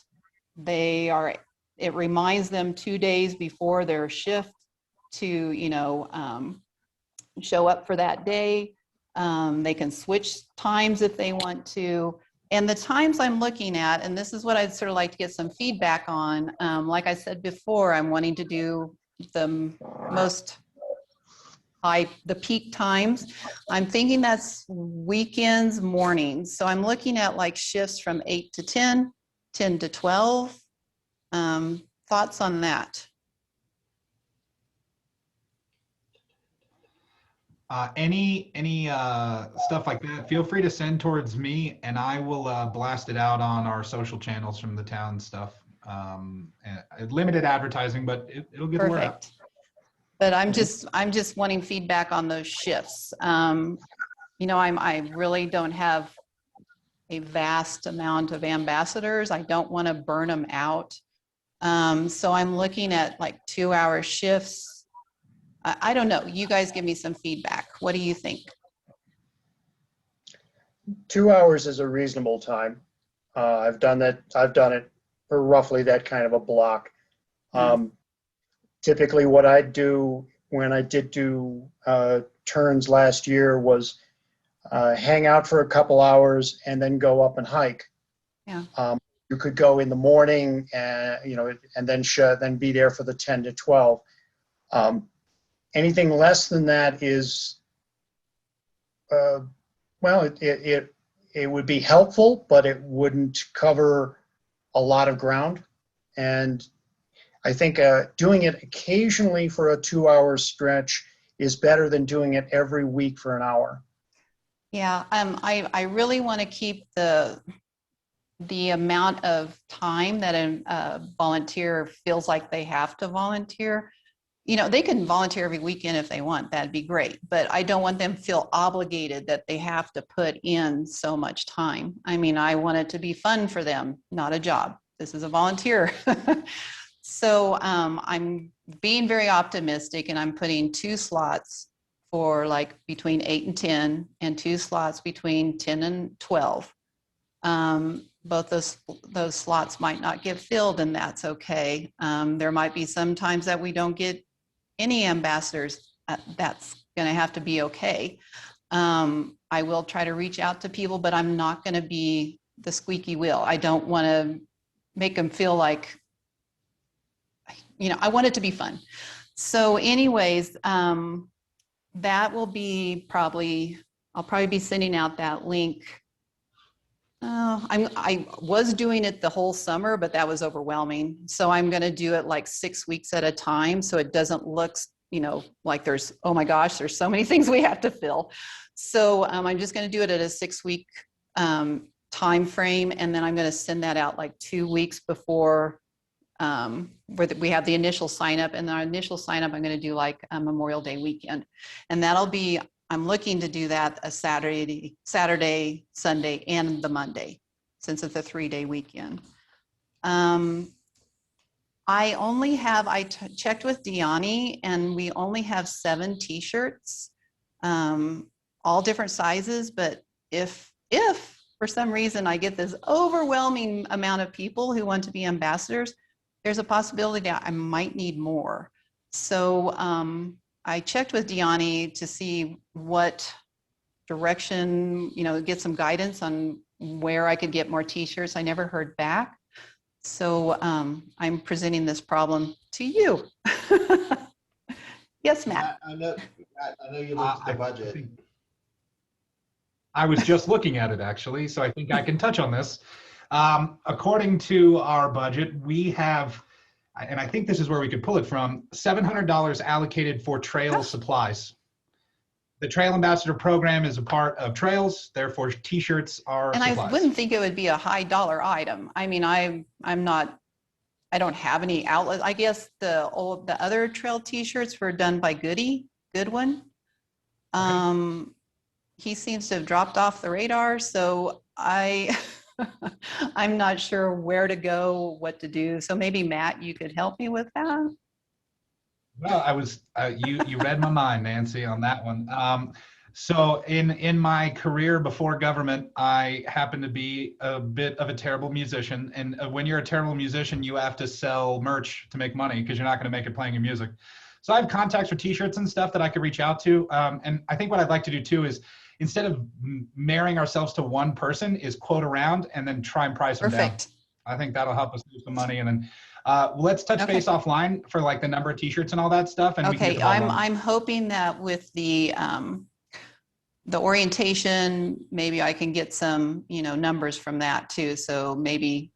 It reminds them 2 days before their shift to, you know, show up for that day. They can switch times if they want to. And the times I'm looking at, and this is what I'd sort of like to get some feedback on. Like I said before, I'm wanting to do the most high, the peak times. I'm thinking that's weekends, mornings. So I'm looking at like shifts from 8 to 10, 10 to 12. Thoughts on that? Any stuff like that, feel free to send towards me, and I will blast it out on our social channels from the town stuff. And limited advertising, but it'll get the word out. Perfect. But I'm just wanting feedback on those shifts. You know, I really don't have a vast amount of ambassadors. I don't want to burn them out. So I'm looking at like 2-hour shifts. I don't know. You guys give me some feedback. What do you think? 2 hours is a reasonable time. I've done that. I've done it for roughly that kind of a block. Typically what I do when I did do turns last year was hang out for a couple hours and then go up and hike. Yeah. You could go in the morning and, you know, and then be there for the 10 to 12. Anything less than that is well, it would be helpful, but it wouldn't cover a lot of ground. And I think doing it occasionally for a 2-hour stretch is better than doing it every week for an hour. Yeah, I really want to keep the amount of time that a volunteer feels like they have to volunteer. You know, they can volunteer every weekend if they want, that'd be great, but I don't want them to feel obligated that they have to put in so much time. I mean, I want it to be fun for them, not a job. This is a volunteer. So I'm being very optimistic, and I'm putting 2 slots for like between 8 and 10 and 2 slots between 10 and 12. Both those slots might not get filled, and that's okay. There might be some times that we don't get any ambassadors. That's going to have to be okay. I will try to reach out to people, but I'm not going to be the squeaky wheel. I don't want to make them feel like, you know, I want it to be fun. So anyways, that will be I'll probably be sending out that link. I was doing it the whole summer, but that was overwhelming. So I'm going to do it like 6 weeks at a time, so it doesn't look, you know, like there's, oh my gosh, there's so many things we have to fill. So I'm just going to do it at a 6-week time frame, and then I'm going to send that out like 2 weeks before where we have the initial sign up. And our initial sign up, I'm going to do like a Memorial Day weekend, and that'll be, I'm looking to do that a Saturday, Sunday, and the Monday, since it's a 3-day weekend. I checked with Deani, and we only have 7 t-shirts, all different sizes. But if for some reason I get this overwhelming amount of people who want to be ambassadors, there's a possibility that I might need more. So I checked with Deani to see what direction, you know, get some guidance on where I could get more t-shirts. I never heard back. So I'm presenting this problem to you. Yes, Matt. I know you looked at the budget. I was just looking at it, actually, so I think I can touch on this. According to our budget, we have, and I think this is where we could pull it from, $700 allocated for trail supplies. The Trail Ambassador program is a part of Trails, therefore t-shirts are supplies. I wouldn't think it would be a high dollar item. I mean, I don't have any outlet. I guess the other trail t-shirts were done by Goodwin. Okay. He seems to have dropped off the radar, so I'm not sure where to go, what to do. So maybe Matt, you could help me with that. Well, you read my mind, Nancy, on that one. So in my career before government, I happened to be a bit of a terrible musician. And when you're a terrible musician, you have to sell merch to make money, because you're not going to make it playing your music. So I have contacts for t-shirts and stuff that I could reach out to. And I think what I'd like to do too is, instead of marrying ourselves to one person, is quote around and then try and price them down. Perfect. I think that'll help us save some money. And then let's touch base offline for like the number of t-shirts and all that stuff. And okay, I'm hoping that with the orientation, maybe I can get some, you know, numbers from that too. So maybe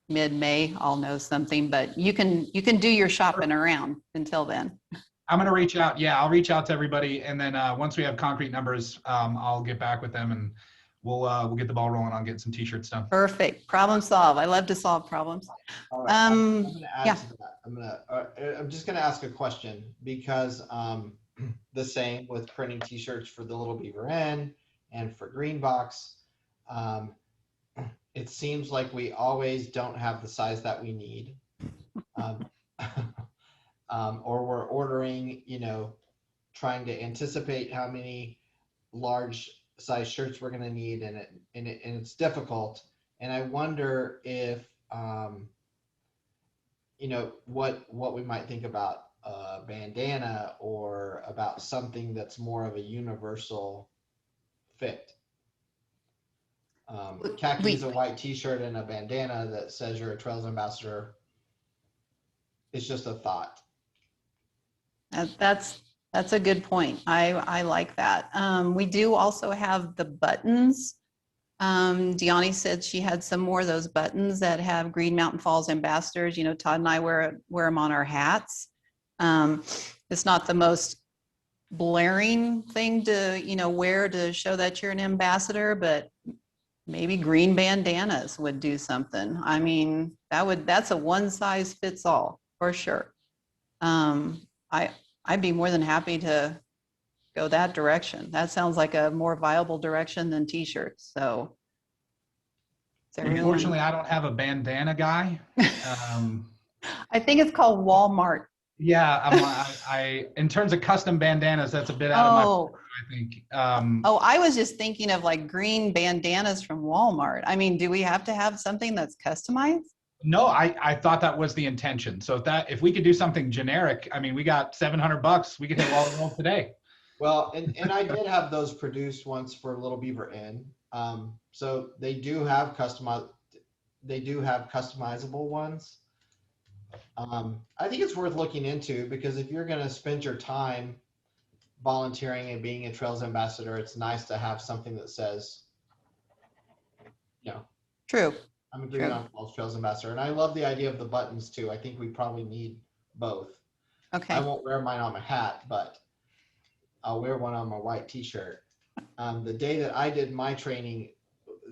mid-May I'll know something, but you can do your shopping around until then. I'm going to reach out. Yeah, I'll reach out to everybody. And then once we have concrete numbers, I'll get back with them, and we'll get the ball rolling on getting some t-shirts done. Perfect. Problem solved. I love to solve problems. All right. I'm going to add to that. I'm just going to ask a question, because the same with printing t-shirts for the Little Beaver Inn and for Green Box. It seems like we always don't have the size that we need. Or we're ordering, you know, trying to anticipate how many large size shirts we're going to need, and it's difficult. And I wonder if, you know, what we might think about a bandana, or about something that's more of a universal fit. Khakis, a white t-shirt, and a bandana that says you're a Trails Ambassador. It's just a thought. That's That's a good point. I like that. We do also have the buttons. Deani said she had some more of those buttons that have Green Mountain Falls ambassadors. You know, Todd and I wear them on our hats. It's not the most blaring thing to, you know, wear to show that you're an ambassador, but maybe green bandanas would do something. I mean, that's a one size fits all for sure. I'd be more than happy to go that direction. That sounds like a more viable direction than t-shirts. So is everyone- Unfortunately, I don't have a bandana guy. I think it's called Walmart. Yeah, I in terms of custom bandanas, that's a bit out of my, I think. I was just thinking of like green bandanas from Walmart. I mean, do we have to have something that's customized? No, I thought that was the intention. So if we could do something generic, I mean, we got $700. We could hit wall to wall today. Well, and I did have those produced once for Little Beaver Inn. So they do have customizable ones. I think it's worth looking into, because if you're going to spend your time volunteering and being a Trails ambassador, it's nice to have something that says, you know, True. I'm a Green Mountain Falls Trails ambassador. And I love the idea of the buttons too. I think we probably need both. Okay. I won't wear mine on my hat, but I'll wear one on my white t-shirt. The day that I did my training,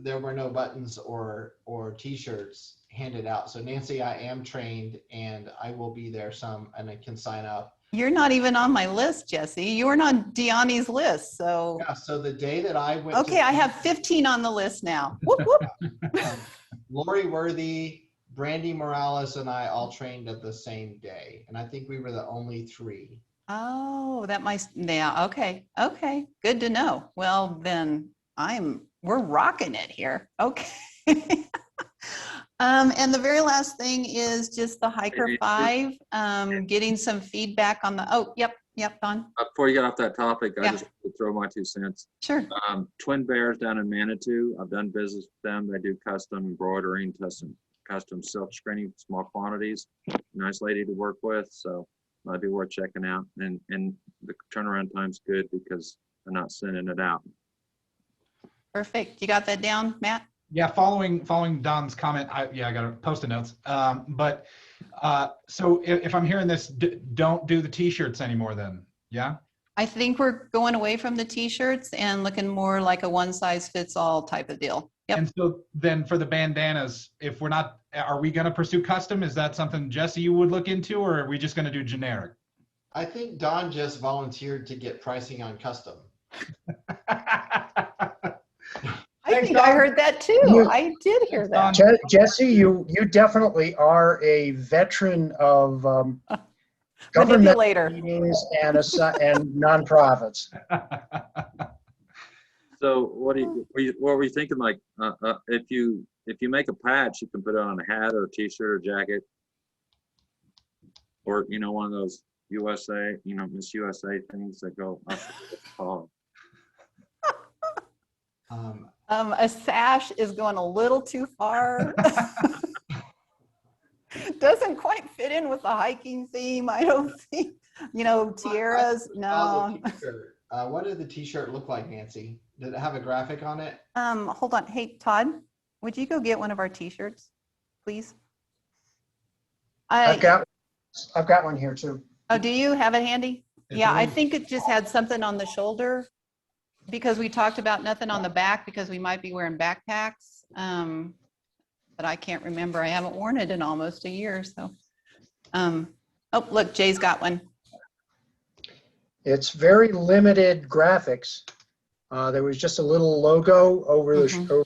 there were no buttons or t-shirts handed out. So Nancy, I am trained and I will be there and I can sign up. You're not even on my list, Jesse. You weren't on Deani's list. So Yeah, so the day that I went okay, I have 15 on the list now. Whoop, whoop. Lori Worthy, Brandy Morales, and I all trained at the same day. And I think we were the only 3. Oh, yeah, okay. Okay, good to know. Well, then we're rocking it here. Okay. And the very last thing is just the Hiker 5, getting some feedback on yep, Don. Before you get off that topic, I Yeah. just want to throw my 2 cents. Sure. Twin Bears down in Manitou, I've done business with them. They do custom embroidering, custom silk screening, small quantities. Nice lady to work with, so might be worth checking out. And the turnaround time's good because they're not sending it out. Perfect. You got that down, Matt? Yeah, following Don's comment, I got to post-it notes. So if I'm hearing this, don't do the t-shirts anymore then, yeah? I think we're going away from the t-shirts and looking more like a one size fits all type of deal. Yep. And so then for the bandanas, if we're not, are we going to pursue custom? Is that something, Jesse, you would look into, or are we just going to do generic? I think Don just volunteered to get pricing on custom. I think I heard that too. I did hear that. Jesse, you definitely are a veteran of government Manipulator. meetings and nonprofits. So what were you thinking? Like, if you make a patch, you can put it on a hat or a t-shirt or jacket, or one of those USA, Miss USA things that go up the collar. A sash is going a little too far. Doesn't quite fit in with the hiking theme, I don't think. Tiaras, no. What did the t-shirt look like, Nancy? Did it have a graphic on it? Hold on. Hey, Todd, would you go get one of our t-shirts, please? I've got one here too. Oh, do you have it handy? It's Yeah, I really- think it just had something on the shoulder, because we talked about nothing on the back because we might be wearing backpacks. But I can't remember. I haven't worn it in almost a year. So, oh, look, Jay's got one. It's very limited graphics. There was just a little logo over the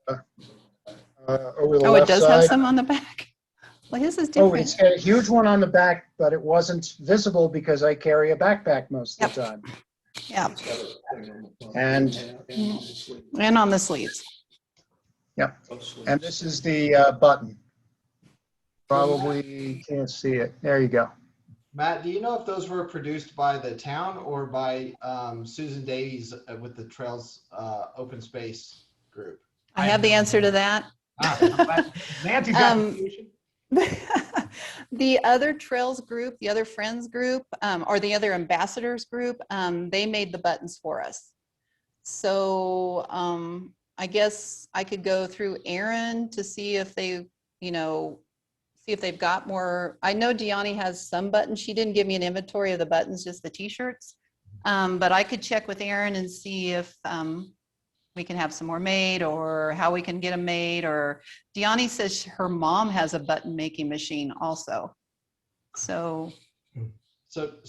over the Oh, left it does side. have some on the back. Well, his is Oh, different. it's got a huge one on the back, but it wasn't visible because I carry a backpack most of the time. Yeah, And and on the sleeves. and this is the button. Probably can't see it. There you go. Matt, do you know if those were produced by the town or by Susan Davies with the Trails Open Space group? I have the answer to that. Nancy's got the solution. The other trails group, the other friends group, or the other ambassadors group, they made the buttons for us. So I guess I could go through Aaron to see if they, see if they've got more. I know Deani has some buttons. She didn't give me an inventory of the buttons, just the t-shirts. But I could check with Aaron and see if we can have some more made, or how we can get them made. Or Deani says her mom has a button making machine also. So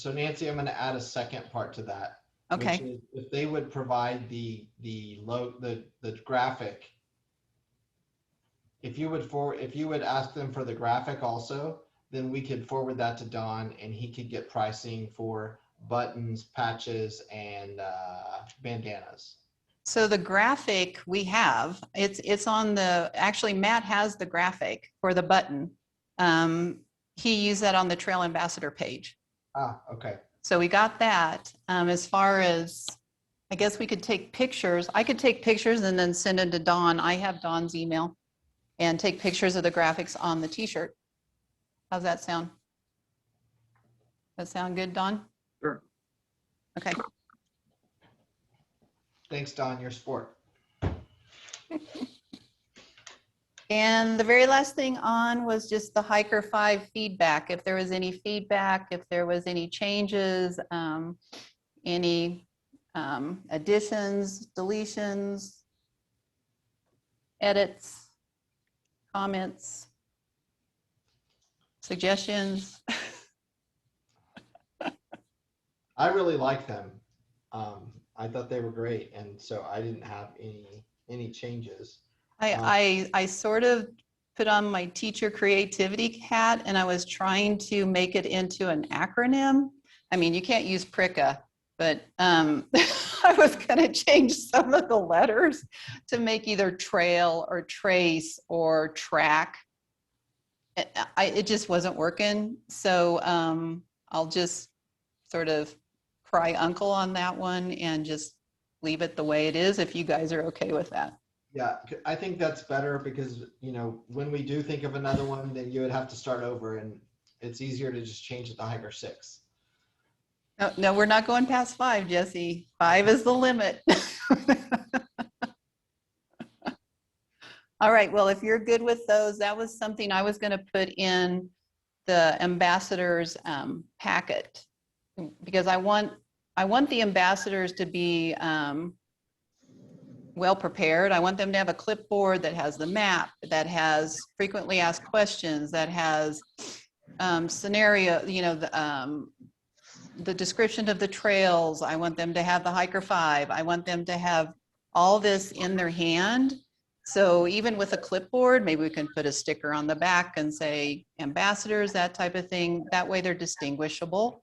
Nancy, I'm going to add a second part to that. okay. Which is if they would provide the graphic, if you would ask them for the graphic also, then we could forward that to Don and he could get pricing for buttons, patches, and bandanas. So the graphic we have, it's on actually Matt has the graphic for the button. He used that on the Trail Ambassador page. Ah, okay. So we got that. As far as, I guess we could take pictures. I could take pictures and then send it to Dawn. I have Dawn's email, and take pictures of the graphics on the t-shirt. How's that sound? That sound good, Dawn? Sure. Okay. Thanks, Don, your sport. And the very last thing on was just the Hiker 5 feedback. If there was any feedback, if there was any changes, any additions, deletions, edits, comments, suggestions. I really like them. I thought they were great, and so I didn't have any changes. I sort of put on my teacher creativity hat, and I was trying to make it into an acronym. I mean, you can't use PRICA, but I was going to change some of the letters to make either trail or trace or track. It just wasn't working. So I'll just sort of cry uncle on that one and just leave it the way it is if you guys are okay with that. Yeah, I think that's better because, when we do think of another one, then you would have to start over, and it's easier to just change it to Hiker 6. No, we're not going past 5, Jesse. 5 is the limit. All right, well, if you're good with those, that was something I was going to put in the ambassadors packet, because I want the ambassadors to be well prepared. I want them to have a clipboard that has the map, that has frequently asked questions, that has scenario, the description of the trails. I want them to have the Hiker 5. I want them to have all this in their hand. So even with a clipboard, maybe we can put a sticker on the back and say ambassadors, that type of thing. That way they're distinguishable.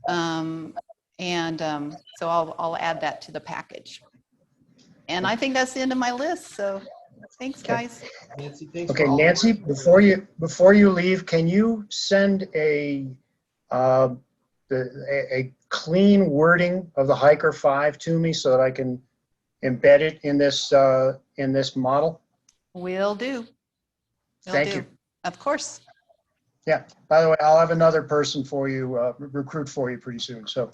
So I'll add that to the package. And I think that's the end of my list. So thanks, guys. Nancy, thanks. Okay, Nancy, before you leave, can you send a clean wording of the Hiker 5 to me so that I can embed it in this model? Will do. Thank you. Of course. Yeah. By the way, I'll have another person for you, recruit for you pretty soon. So,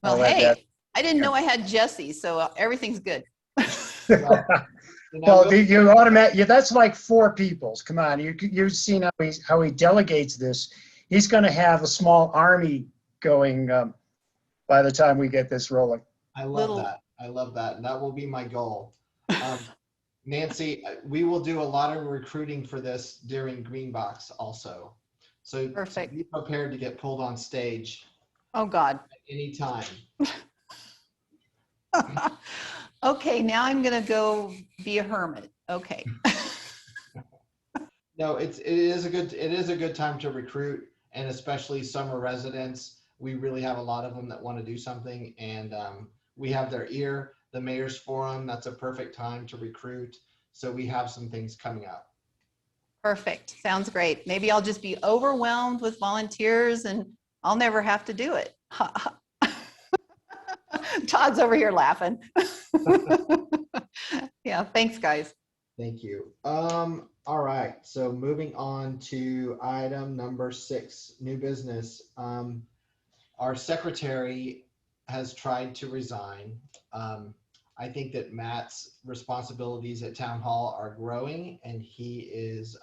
Well, I'll add hey, that. I didn't know I had Jesse, so everything's good. Well, you automatic. That's like 4 peoples. Come on, you've seen how he delegates this. He's going to have a small army going by the time we get this rolling. I love that. I love that, and that will be my goal. Nancy, we will do a lot of recruiting for this during Greenbox also. So Perfect. Be prepared to get pulled on stage. Oh God. At any time. Okay, now I'm gonna go be a hermit. Okay. No, it is a good time to recruit, and especially summer residents. We really have a lot of them that want to do something, and we have their ear. The Mayor's Forum, that's a perfect time to recruit. So we have some things coming up. Perfect. Sounds great. Maybe I'll just be overwhelmed with volunteers and I'll never have to do it. Todd's over here laughing. Yeah, thanks, guys. Thank you. All right, so moving on to item number 6, new business. Our secretary has tried to resign. I think that Matt's responsibilities at town hall are growing, and he is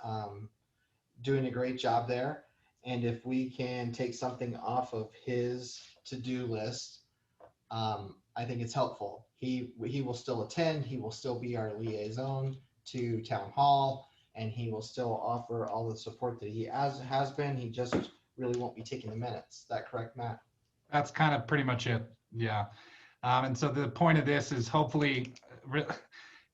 doing a great job there. And if we can take something off of his to-do list, I think it's helpful. He will still attend. He will still be our liaison to town hall, and he will still offer all the support that he has been. He just really won't be taking the minutes. Is that correct, Matt? That's kind of pretty much it. Yeah. And so the point of this is hopefully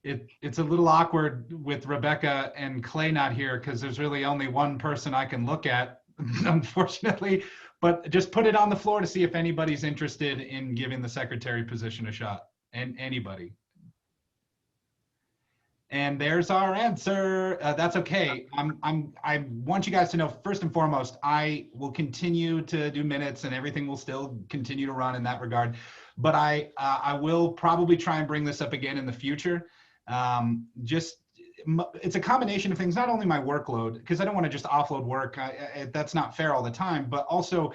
it's a little awkward with Rebecca and Clay not here because there's really only one person I can look at, unfortunately. But just put it on the floor to see if anybody's interested in giving the secretary position a shot. And anybody. And there's our answer. That's okay. I want you guys to know, first and foremost, I will continue to do minutes and everything will still continue to run in that regard. But I will probably try and bring this up again in the future. It's a combination of things, not only my workload, because I don't want to just offload work. That's not fair all the time, but also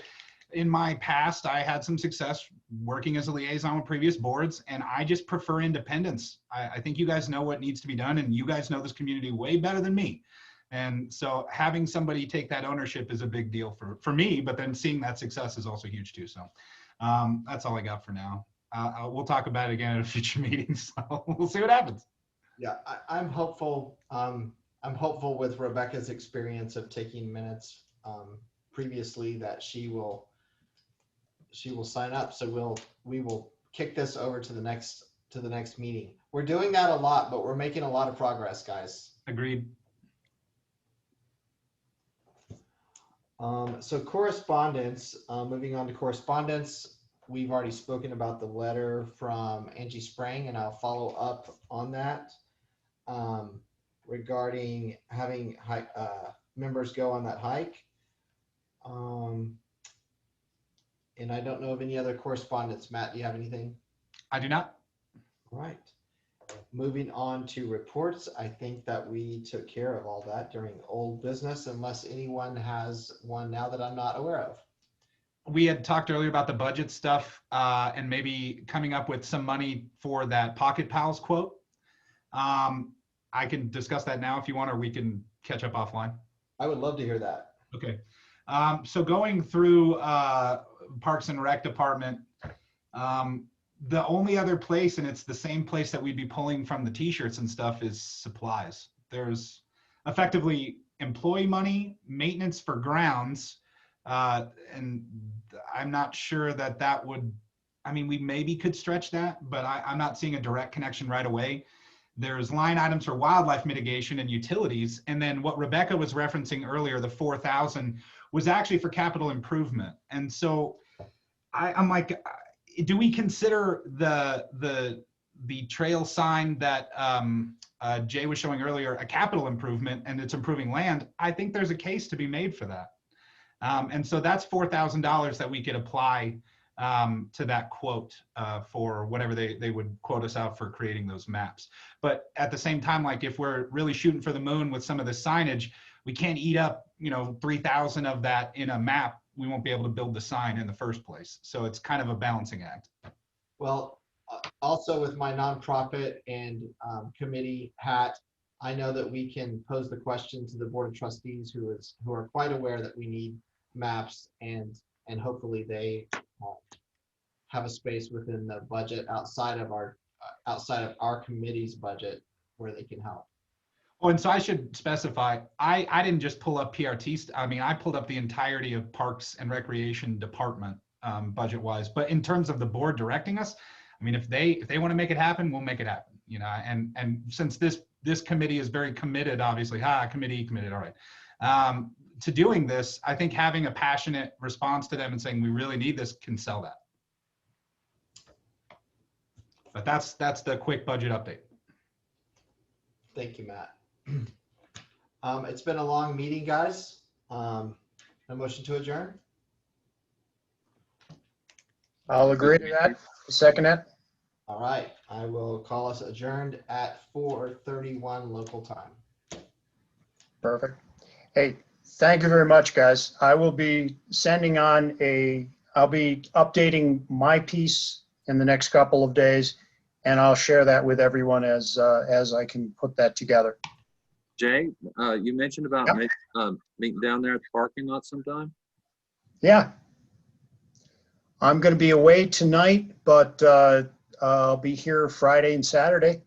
in my past, I had some success working as a liaison with previous boards, and I just prefer independence. I think you guys know what needs to be done, and you guys know this community way better than me. And so having somebody take that ownership is a big deal for me, but then seeing that success is also huge too. So that's all I got for now. We'll talk about it again at a future meeting, so we'll see what happens. Yeah, I'm hopeful. I'm hopeful with Rebecca's experience of taking minutes previously that she will sign up. So we will kick this over to the next meeting. We're doing that a lot, but we're making a lot of progress, guys. Agreed. So correspondence, moving on to correspondence, we've already spoken about the letter from Angie Sprang, and I'll follow up on that regarding having members go on that hike. And I don't know of any other correspondence. Matt, do you have anything? I do not. All right. Moving on to reports, I think that we took care of all that during old business, unless anyone has one now that I'm not aware of. We had talked earlier about the budget stuff and maybe coming up with some money for that Pocket Pals quote. I can discuss that now if you want, or we can catch up offline. I would love to hear that. Okay. So going through Parks and Rec Department, the only other place, and it's the same place that we'd be pulling from the t-shirts and stuff, is supplies. There's effectively employee money, maintenance for grounds, and I'm not sure that would, I mean, we maybe could stretch that, but I'm not seeing a direct connection right away. There's line items for wildlife mitigation and utilities. And then what Rebecca was referencing earlier, the 4,000, was actually for capital improvement. And so I'm like, do we consider the trail sign that Jay was showing earlier a capital improvement and it's improving land? I think there's a case to be made for that. And so that's $4,000 that we could apply to that quote for whatever they would quote us out for creating those maps. But at the same time, like if we're really shooting for the moon with some of the signage, we can't eat up, 3,000 of that in a map. We won't be able to build the sign in the first place. So it's kind of a balancing act. Well, also with my nonprofit and committee hat, I know that we can pose the question to the Board of Trustees who are quite aware that we need maps, and hopefully they have a space within the budget outside of our committee's budget where they can help. Oh, and so I should specify, I didn't just pull up PRT. I pulled up the entirety of Parks and Recreation Department budget-wise. But in terms of the board directing us, if they want to make it happen, we'll make it happen. And since this committee is very committed, obviously, committee committed, all right, to doing this, I think having a passionate response to them and saying we really need this can sell that. But that's the quick budget update. Thank you, Matt. It's been a long meeting, guys. A motion to adjourn? I'll agree to that. Second it. All right, I will call us adjourned at 4:31 local time. Perfect. Hey, thank you very much, guys. I will be sending on I'll be updating my piece in the next couple of days, and I'll share that with everyone as I can put that together. Jay, you mentioned about Yep. meeting down there at the parking lot sometime. Yeah. I'm going to be away tonight, but I'll be here Friday and Saturday.